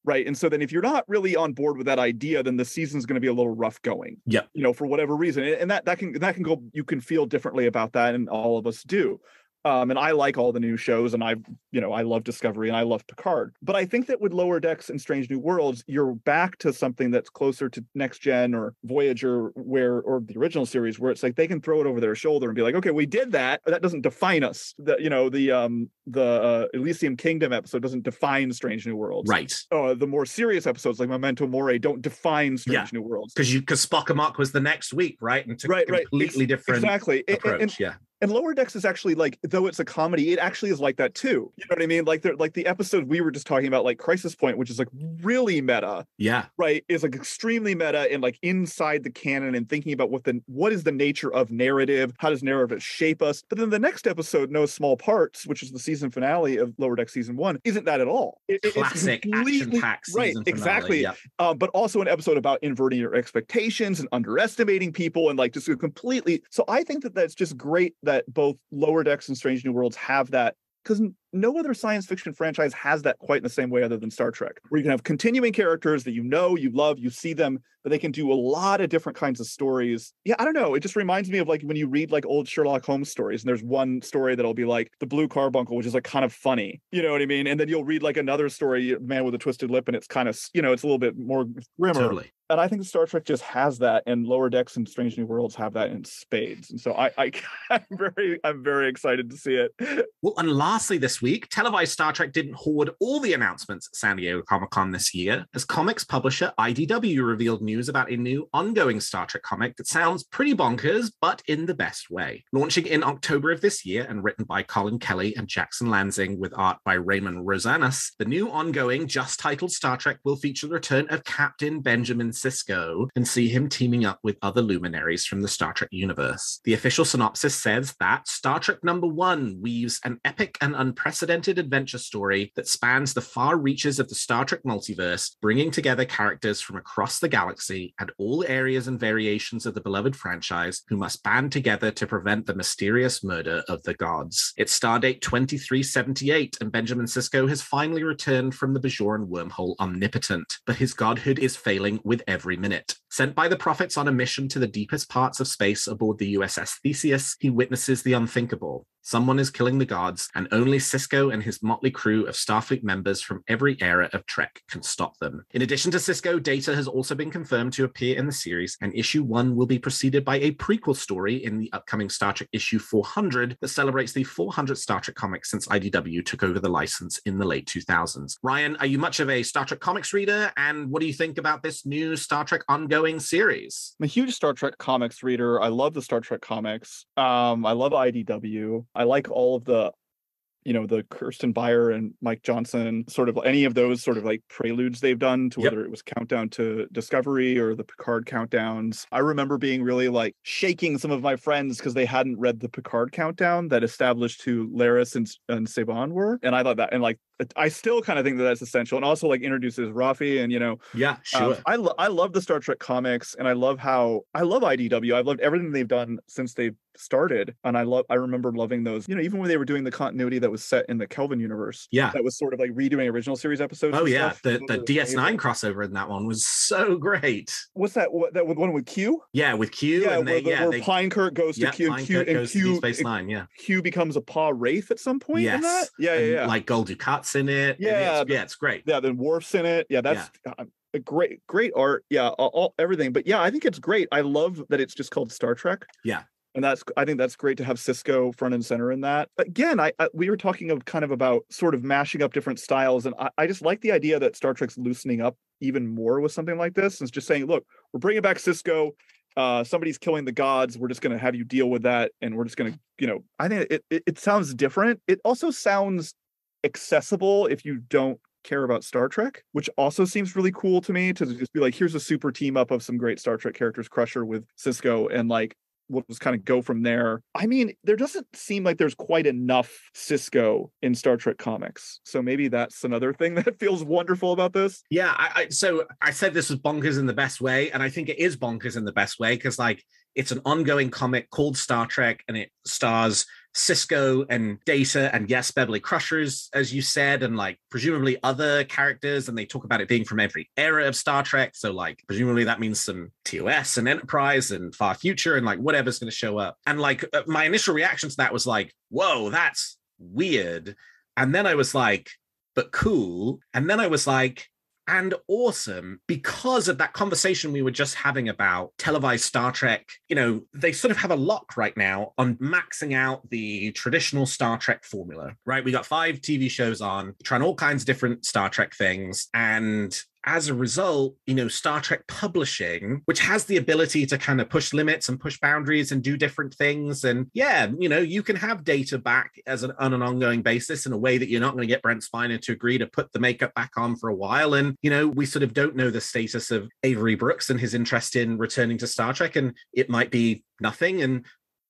right? And so then if you're not really on board with that idea, then the season's going to be a little rough going. Yeah. For whatever reason. And that can go, you can feel differently about that, and all of us do. And I like all the new shows, and I love Discovery and I love Picard. But I think that with Lower Decks and Strange New Worlds, you're back to something that's closer to Next Gen or Voyager, or the original series, where it's like they can throw it over their shoulder and be like, okay, we did that. That doesn't define us. The Elysium Kingdom episode doesn't define Strange New Worlds. Right. The more serious episodes like Memento Mori don't define Strange New Worlds. Because Spock and Mark was the next week, right? And took a completely different approach. And Lower Decks is actually, like, though it's a comedy, it actually is like that too. You know what I mean? Like the episode we were just talking about, like Crisis Point, which is like really meta. Yeah. Right. Is like extremely meta and like inside the canon, and thinking about what is the nature of narrative? How does narrative shape us? But then the next episode, No Small Parts, which is the season finale of Lower Decks season 1, isn't that at all. Classic action-packed season finale. Exactly. Yeah. But also an episode about inverting your expectations and underestimating people, and like just completely. So I think that that's just great that both Lower Decks and Strange New Worlds have that, because no other science fiction franchise has that quite in the same way other than Star Trek, where you can have continuing characters that you love, you see them, but they can do a lot of different kinds of stories. Yeah, I don't know. It just reminds me of like when you read like old Sherlock Holmes stories, and there's one story that'll be like The Blue Carbuncle, which is like kind of funny. You know what I mean? And then you'll read like another story, Man with a Twisted Lip, and it's kind of, it's a little bit more grimmer. Totally. And I think Star Trek just has that, and Lower Decks and Strange New Worlds have that in spades. And so I'm very excited to see it. Well, and lastly this week, televised Star Trek didn't hoard all the announcements at San Diego Comic-Con this year, as comics publisher IDW revealed news about a new ongoing Star Trek comic that sounds pretty bonkers, but in the best way. Launching in October of this year and written by Colin Kelly and Jackson Lansing with art by Raymond Rosanas, the new ongoing, just titled Star Trek will feature the return of Captain Benjamin Sisko and see him teaming up with other luminaries from the Star Trek universe. The official synopsis says that Star Trek #1 weaves an epic and unprecedented adventure story that spans the far reaches of the Star Trek multiverse, bringing together characters from across the galaxy and all areas and variations of the beloved franchise who must band together to prevent the mysterious murder of the gods. It's stardate 2378, and Benjamin Sisko has finally returned from the Bajoran wormhole omnipotent, but his godhood is failing with every minute. Sent by the prophets on a mission to the deepest parts of space aboard the USS Theseus, he witnesses the unthinkable. Someone is killing the gods, and only Sisko and his motley crew of Starfleet members from every era of Trek can stop them. In addition to Sisko, Data has also been confirmed to appear in the series, and issue 1 will be preceded by a prequel story in the upcoming Star Trek issue 400 that celebrates the 400th Star Trek comic since IDW took over the license in the late 2000s. Ryan, are you much of a Star Trek comics reader, and what do you think about this new Star Trek ongoing series? I'm a huge Star Trek comics reader. I love the Star Trek comics. I love IDW. I like all of the Kirsten Beyer and Mike Johnson, sort of any of those sort of like preludes they've done to whether it was Countdown to Discovery or the Picard countdowns. I remember being really like shaking some of my friends because they hadn't read the Picard countdown that established who Laris and Saban were. And I thought that, and like, I still kind of think that that's essential, and also like introduces Rafi, and yeah, sure. I love the Star Trek comics, and I love IDW. I've loved everything they've done since they've started, and I remember loving those. Even when they were doing the continuity that was set in the Kelvin universe, that was sort of like redoing original series episodes. Oh yeah, the DS9 crossover in that one was so great. What's that? That one with Q? Yeah, with Q. Yeah, and where Pinekirk goes to Q, and Q Space Nine. Yeah, Q becomes a Pa Wraith at some point. Yes. In that? Yeah. Like Gul Dukat's in it. Yeah, it's great. Yeah, then Worf's in it. Yeah, that's a great art. Yeah, all everything. But yeah, I think it's great. I love that it's just called Star Trek. Yeah. And I think that's great to have Sisko front and center in that. Again, we were talking about sort of mashing up different styles, and I just like the idea that Star Trek's loosening up even more with something like this. And it's just saying, look, we're bringing back Sisko. Somebody's killing the gods. We're just going to have you deal with that, and we're just going to, I think it sounds different. It also sounds accessible if you don't care about Star Trek, which also seems really cool to me, to just be like, here's a super team up of some great Star Trek characters, Crusher with Sisko, and like we'll just kind of go from there. I mean, there doesn't seem like there's quite enough Sisko in Star Trek comics, so maybe that's another thing that feels wonderful about this. Yeah, so I said this was bonkers in the best way, and I think it is bonkers in the best way, because like it's an ongoing comic called Star Trek, and it stars Cisco and Data, and yes, Beverly Crusher's, as you said, and like presumably other characters, and they talk about it being from every era of Star Trek. So like presumably that means some TOS and Enterprise and Far Future and like whatever's going to show up. And like my initial reaction to that was like, whoa, that's weird. And then I was like, but cool. And then I was like, and awesome, because of that conversation we were just having about televised Star Trek. You know, they sort of have a lock right now on maxing out the traditional Star Trek formula, right? We got 5 TV shows on, trying all kinds of different Star Trek things. And as a result, you know, Star Trek publishing, which has the ability to kind of push limits and push boundaries and do different things. And yeah, you know, you can have Data back on an ongoing basis in a way that you're not going to get Brent Spiner to agree to put the makeup back on for a while. And, you know, we sort of don't know the status of Avery Brooks and his interest in returning to Star Trek. And it might be nothing. And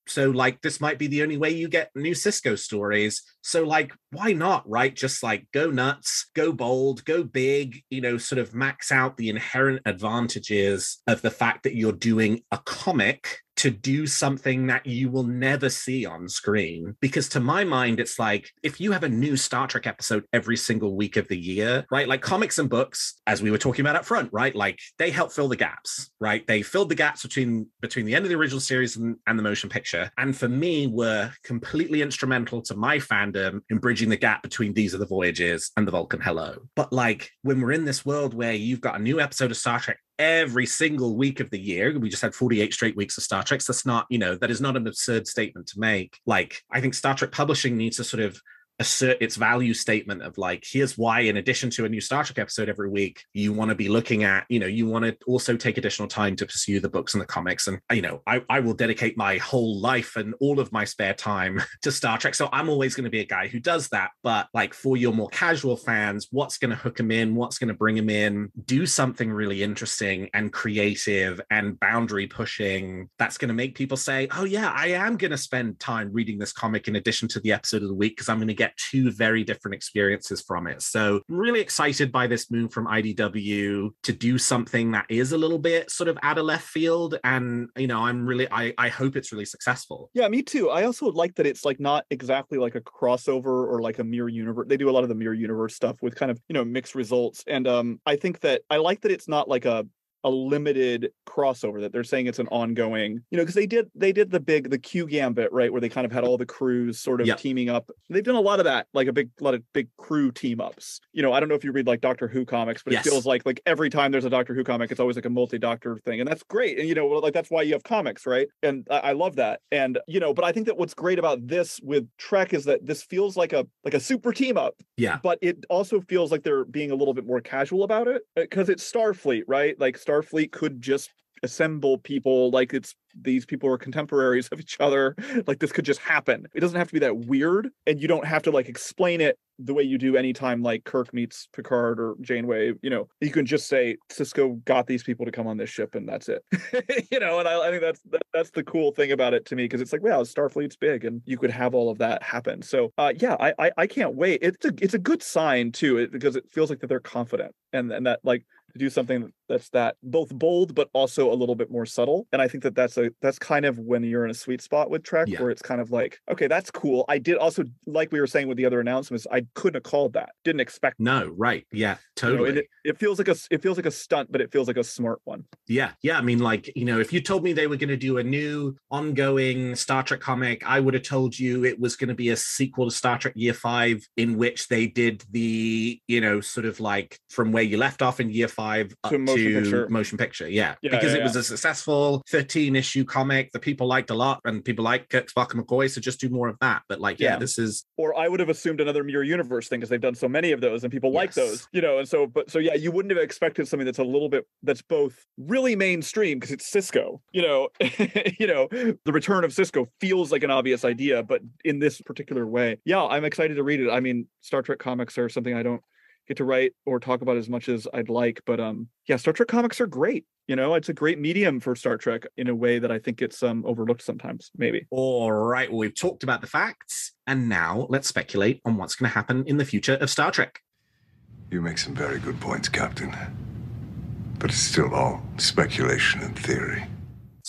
so like this might be the only way you get new Cisco stories. So like, why not, right? Just like go nuts, go bold, go big, you know, sort of max out the inherent advantages of the fact that you're doing a comic to do something that you will never see on screen. Because to my mind, it's like, if you have a new Star Trek episode every single week of the year, right? Like comics and books, as we were talking about up front, right? Like they help fill the gaps, right? They filled the gaps between the end of the original series and the motion picture. And for me, were completely instrumental to my fandom in bridging the gap between These Are the Voyages and The Vulcan Hello. But like when we're in this world where you've got a new episode of Star Trek every single week of the year, we just had 48 straight weeks of Star Trek. So that's not, you know, that is not an absurd statement to make. Like, I think Star Trek publishing needs to sort of assert its value statement of like, here's why, in addition to a new Star Trek episode every week, you want to be looking at, you know, you want to also take additional time to pursue the books and the comics. And, you know, I will dedicate my whole life and all of my spare time to Star Trek. So I'm always going to be a guy who does that. But like for your more casual fans, what's going to hook them in? What's going to bring them in? Do something really interesting and creative and boundary pushing that's going to make people say, oh yeah, I am going to spend time reading this comic in addition to the episode of the week, because I'm going to get 2 very different experiences from it. So I'm really excited by this move from IDW to do something that is a little bit sort of out of left field. And, you know, I hope it's really successful. Yeah, me too. I also like that it's like not exactly like a crossover or like a mirror universe. They do a lot of the mirror universe stuff with kind of, you know, mixed results. And I think that I like that it's not like a limited crossover, that they're saying it's an ongoing, you know, because they did the Q Gambit, right, where they kind of had all the crews sort of teaming up. They've done a lot of that, like a lot of big crew team ups. You know, I don't know if you read like Doctor Who comics, but it feels like every time there's a Doctor Who comic, it's always like a multi-doctor thing, and that's great. And you know, like that's why you have comics, right? And I love that. And you know, but I think that what's great about this with Trek is that this feels like a super team up. Yeah. But it also feels like they're being a little bit more casual about it, because it's Starfleet, right? Like Starfleet could just assemble people, like it's these people are contemporaries of each other, like this could just happen. It doesn't have to be that weird, and you don't have to like explain it the way you do anytime like Kirk meets Picard or Janeway. You know, you can just say Cisco got these people to come on this ship and that's it. You know, and I think that's the cool thing about it to me, because it's like, wow, Starfleet's big and you could have all of that happen. So yeah, I can't wait. It's a good sign too, because it feels like that they're confident and that like to do something that's that both bold but also a little bit more subtle. And I think that that's kind of when you're in a sweet spot with Trek, where it's kind of like, okay, that's cool. I did also, like we were saying with the other announcements, I couldn't have called that. Didn't expect. No, right. Yeah, totally. You know, it feels like a stunt, but it feels like a smart one. Yeah. I mean, like, you know, if you told me they were going to do a new ongoing Star Trek comic, I would have told you it was going to be a sequel to Star Trek Year 5, in which they did the, you know, sort of like from where you left off in Year 5 up to motion picture. Yeah. Because it was a successful 13-issue comic that people liked a lot, and people like Kirk, Spock, and McCoy, so just do more of that. But like, this is... Or I would have assumed another mirror universe thing, because they've done so many of those and people like those, you know, and so yeah, you wouldn't have expected something that's a little bit, that's both really mainstream because it's Cisco, you know. You know, the return of Cisco feels like an obvious idea, but in this particular way. Yeah, I'm excited to read it. I mean, Star Trek comics are something I don't get to write or talk about as much as I'd like, but yeah, Star Trek comics are great. You know, it's a great medium for Star Trek in a way that I think it's overlooked sometimes, maybe. All right, well, we've talked about the facts, and now let's speculate on what's going to happen in the future of Star Trek. You make some very good points, Captain. But it's still all speculation and theory.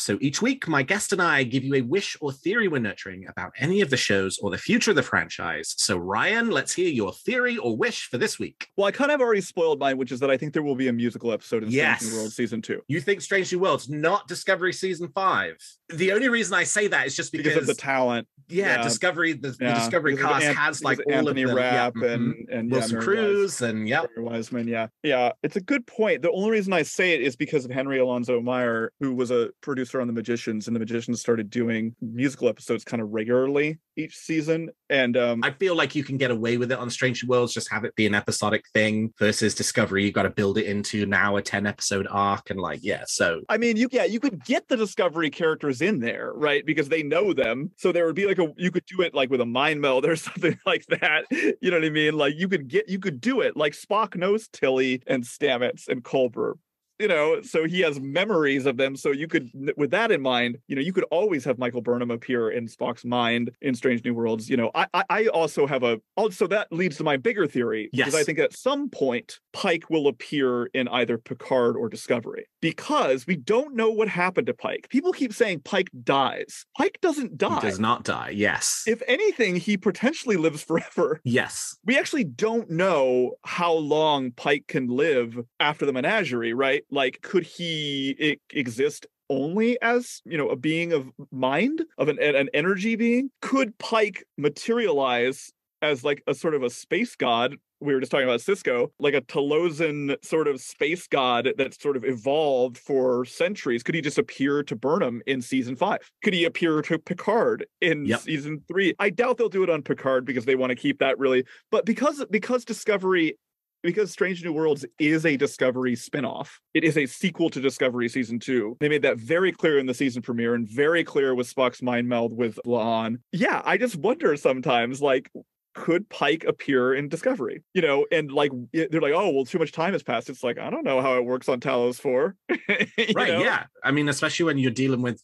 So each week, my guest and I give you a wish or theory we're nurturing about any of the shows or the future of the franchise. So Ryan, let's hear your theory or wish for this week. Well, I kind of already spoiled mine, which is that I think there will be a musical episode in Yes. Strange New Worlds Season 2. You think Strange New Worlds, not Discovery Season 5. The only reason I say that is just because of the talent. Discovery, the Discovery cast has like all Anthony of the Rapp and Wilson Cruz and Mary Wiseman. Yeah, it's a good point. The only reason I say it is because of Henry Alonso Meyer, who was a producer on The Magicians, and The Magicians started doing musical episodes kind of regularly each season. And I feel like you can get away with it on Strange New Worlds, just have it be an episodic thing, versus Discovery, you got to build it into now a 10-episode arc. And so I mean, you could get the Discovery characters in there, right? Because they know them. So there would be like you could do it like with a mind meld or something like that. You know what I mean? Like you could do it like Spock knows Tilly and Stamets and Culber. So he has memories of them. So you could, with that in mind, you could always have Michael Burnham appear in Spock's mind in Strange New Worlds. I also have so that leads to my bigger theory. Yes. Because I think at some point Pike will appear in either Picard or Discovery, because we don't know what happened to Pike. People keep saying Pike dies. Pike doesn't die. He does not die. Yes. If anything, he potentially lives forever. Yes. We actually don't know how long Pike can live after the menagerie, right? Like, could he exist only as, a being of mind, of an energy being? Could Pike materialize as like a sort of a space god? We were just talking about Sisko, like a Talosian sort of space god that sort of evolved for centuries. Could he just appear to Burnham in season 5? Could he appear to Picard in season 3? I doubt they'll do it on Picard because they want to keep that really. But because Strange New Worlds is a Discovery spinoff, it is a sequel to Discovery Season 2. They made that very clear in the season premiere and very clear with Spock's mind meld with La'an. Yeah, I just wonder sometimes, like, could Pike appear in Discovery? And like they're like, oh, well, too much time has passed. It's like, I don't know how it works on Talos 4. Right, yeah. I mean, especially when you're dealing with,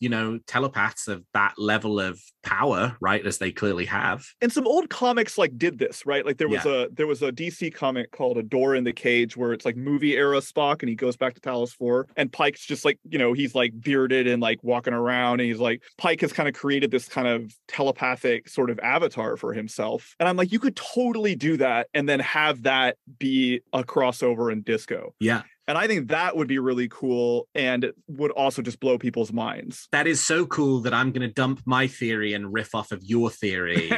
telepaths of that level of power, right, as they clearly have. And some old comics like did this, right? Like there was a DC comic called A Door in the Cage where it's like movie era Spock and he goes back to Talos 4 and Pike's just like, he's like bearded and like walking around and he's like, Pike has kind of created this kind of telepathic sort of avatar for himself. And I'm like, you could totally do that and then have that be a crossover in Disco. Yeah. And I think that would be really cool and would also just blow people's minds. That is so cool that I'm going to dump my theory and riff off of your theory,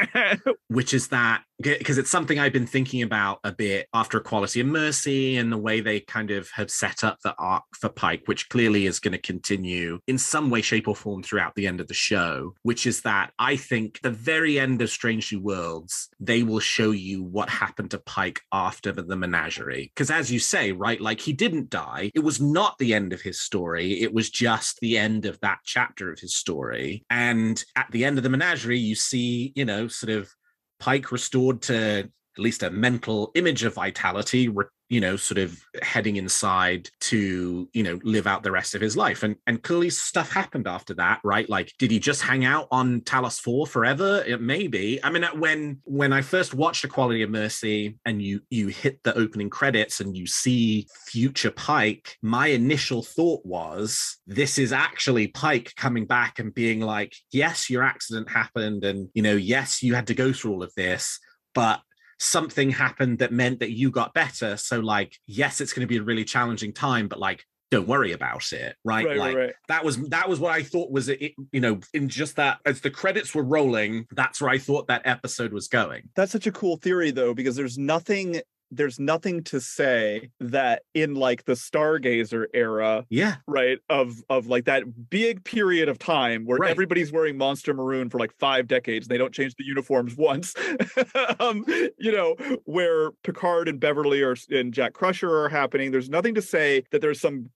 which is that, because it's something I've been thinking about a bit after Equality and Mercy and the way they kind of have set up the arc for Pike, which clearly is going to continue in some way, shape or form throughout the end of the show, which is that I think the very end of Strange New Worlds, they will show you what happened to Pike after the menagerie. Because as you say, right, like he didn't die. It was not the end of his story. It was just the end of that chapter of his story. And at the end of the menagerie, you see, sort of Pike restored to at least a mental image of vitality, sort of heading inside to, live out the rest of his life. And clearly stuff happened after that, right? Like, did he just hang out on Talos 4 forever? It may be. I mean, when I first watched Equality and Mercy and you hit the opening credits and you see future Pike, my initial thought was, this is actually Pike coming back and being like, yes, your accident happened. And, yes, you had to go through all of this, but something happened that meant that you got better. So like, yes, it's going to be a really challenging time, but like, don't worry about it. Right. Right. That was what I thought was it, in just that, as the credits were rolling, that's where I thought that episode was going. That's such a cool theory though, because there's nothing to say that in like the Stargazer era, right, of like that big period of time where everybody's wearing Monster Maroon for like 5 decades, they don't change the uniforms once, where Picard and Beverly and Jack Crusher are happening. There's nothing to say that there's some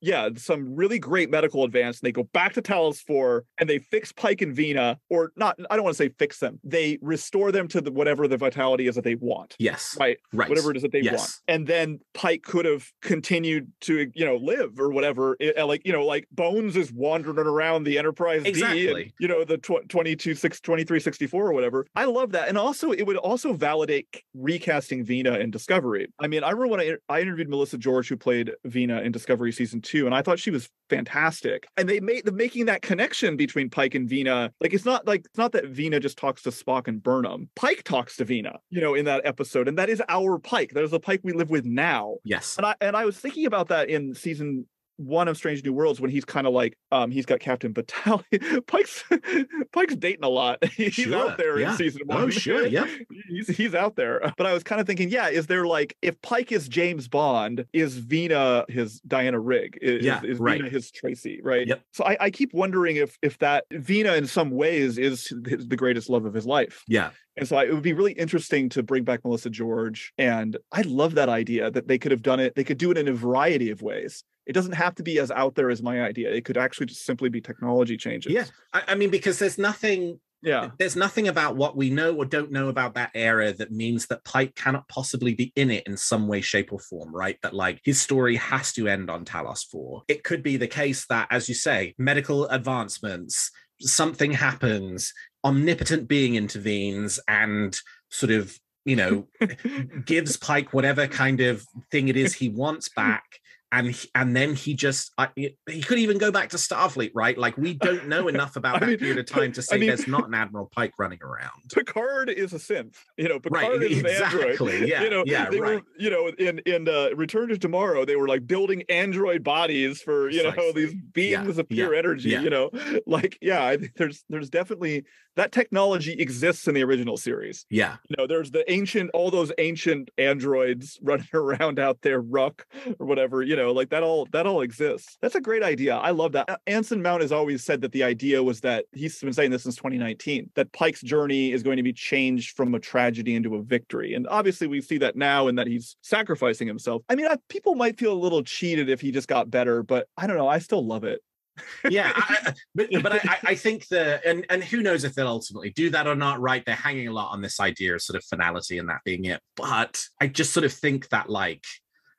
really great medical advance and they go back to Talos 4 and they fix Pike and Vina, or not, I don't want to say fix them, they restore them to whatever the vitality is that they want. Yes. Right. Whatever it is that they Yes. And then Pike could have continued to, live or whatever. Like Bones is wandering around the Enterprise exactly. D and, the 2364 or whatever. I love that. And also, it would also validate recasting Vina in Discovery. I mean, I remember when I interviewed Melissa George, who played Vina in Discovery season 2, and I thought she was fantastic. And they making that connection between Pike and Vina. Like, it's not that Vina just talks to Spock and Burnham. Pike talks to Vina, in that episode, and that is our Pike. That is the Pike we live with now. Yes. And I was thinking about that in season 1 of Strange New Worlds, when he's kind of like, he's got Captain Battalion. Pike's dating a lot. He's out there in season 1. Oh, sure, yeah. He's out there. But I was kind of thinking, is there like, if Pike is James Bond, is Vina his Diana Rigg? Is right. Vina his Tracy, right? Yep. So I keep wondering if that Vina in some ways is the greatest love of his life. Yeah. And so it would be really interesting to bring back Melissa George. And I love that idea that they could have done it. They could do it in a variety of ways. It doesn't have to be as out there as my idea. It could actually just simply be technology changes. Yeah. I mean, because there's nothing about what we know or don't know about that era that means that Pike cannot possibly be in it in some way, shape, or form, right? That like his story has to end on Talos 4. It could be the case that, as you say, medical advancements, something happens, omnipotent being intervenes and sort of, gives Pike whatever kind of thing it is he wants back. And then he just he could even go back to Starfleet, right? Like, we don't know enough about that period of time to say there's not an Admiral Pike running around. Picard is a synth, Picard right, is an exactly. android. They were, in Return to Tomorrow, they were like building android bodies for these beings of pure energy. I think there's definitely that technology exists in the original series. Yeah, there's all those ancient androids running around out there, Ruck or whatever. Like that all exists. That's a great idea. I love that. Anson Mount has always said that the idea was that, he's been saying this since 2019, that Pike's journey is going to be changed from a tragedy into a victory. And obviously we see that now in that he's sacrificing himself. I mean, people might feel a little cheated if he just got better, but I don't know. I still love it. Yeah, I think and who knows if they'll ultimately do that or not, right? They're hanging a lot on this idea of sort of finality and that being it. But I just sort of think that, like,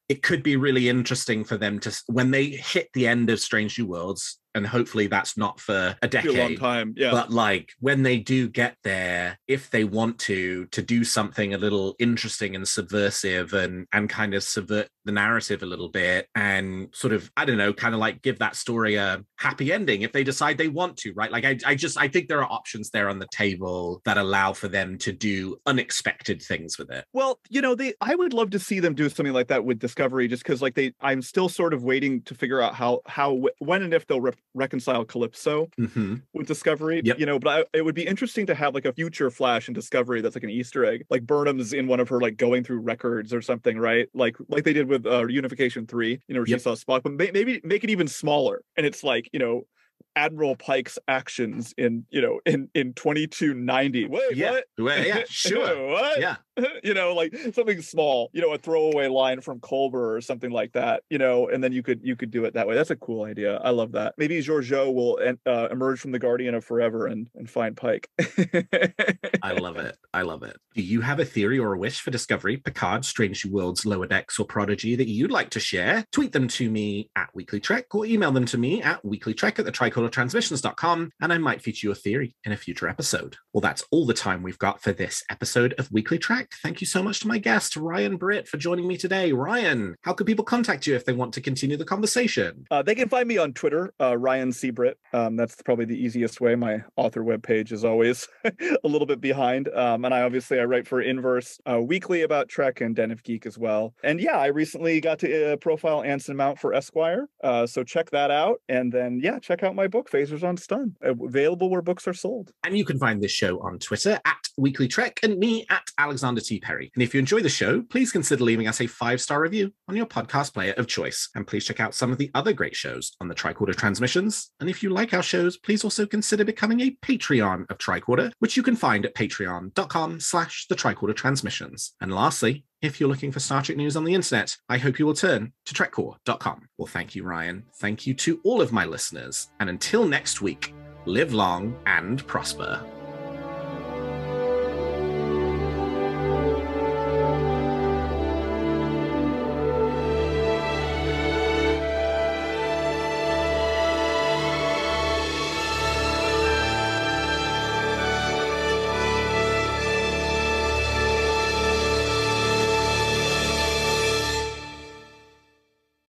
it could be really interesting for them to, when they hit the end of Strange New Worlds, and hopefully that's not for a decade, a long time. Yeah. But like, when they do get there, if they want to do something a little interesting and subversive and kind of subvert the narrative a little bit and sort of, I don't know, kind of like give that story a happy ending if they decide they want to, right? Like, I think there are options there on the table that allow for them to do unexpected things with it. Well, I would love to see them do something like that with Discovery, just because I'm still sort of waiting to figure out how when and if they'll reconcile Calypso with Discovery. But it would be interesting to have like a future Flash in Discovery that's like an Easter egg, like Burnham's in one of her like going through records or something, right? Like they did with Unification 3, where she saw Spock, but maybe make it even smaller, and it's like Admiral Pike's actions in 2290. Wait, what? Yeah, sure. What? Yeah. Like something small, a throwaway line from Culber or something like that, and then you could do it that way. That's a cool idea. I love that. Maybe Georgiou will emerge from the Guardian of Forever and find Pike. I love it. Do you have a theory or a wish for Discovery, Picard, Strange New Worlds, Lower Decks, or Prodigy that you'd like to share? Tweet them to me at WeeklyTrek or email them to me at weeklytrek@thetricordertransmissions.com, and I might feature your theory in a future episode. Well, that's all the time we've got for this episode of Weekly Trek. Thank you so much to my guest, Ryan Britt, for joining me today. Ryan, how can people contact you if they want to continue the conversation? They can find me on Twitter, Ryan C. Britt. That's probably the easiest way. My author webpage is always a little bit behind. And I write for Inverse weekly about Trek and Den of Geek as well. And yeah, I recently got to profile Anson Mount for Esquire. So check that out. And then, check out my book, Phasers on Stun, available where books are sold. And you can find this show on Twitter at WeeklyTrek and me at Alexander T. Perry. And if you enjoy the show, please consider leaving us a 5-star review on your podcast player of choice. And please check out some of the other great shows on the Tricorder Transmissions. And if you like our shows, please also consider becoming a Patreon of Tricorder, which you can find at patreon.com/the-Tricorder-Transmissions. And lastly, if you're looking for Star Trek news on the internet, I hope you will turn to trekcore.com. Well, thank you, Ryan. Thank you to all of my listeners. And until next week, live long and prosper.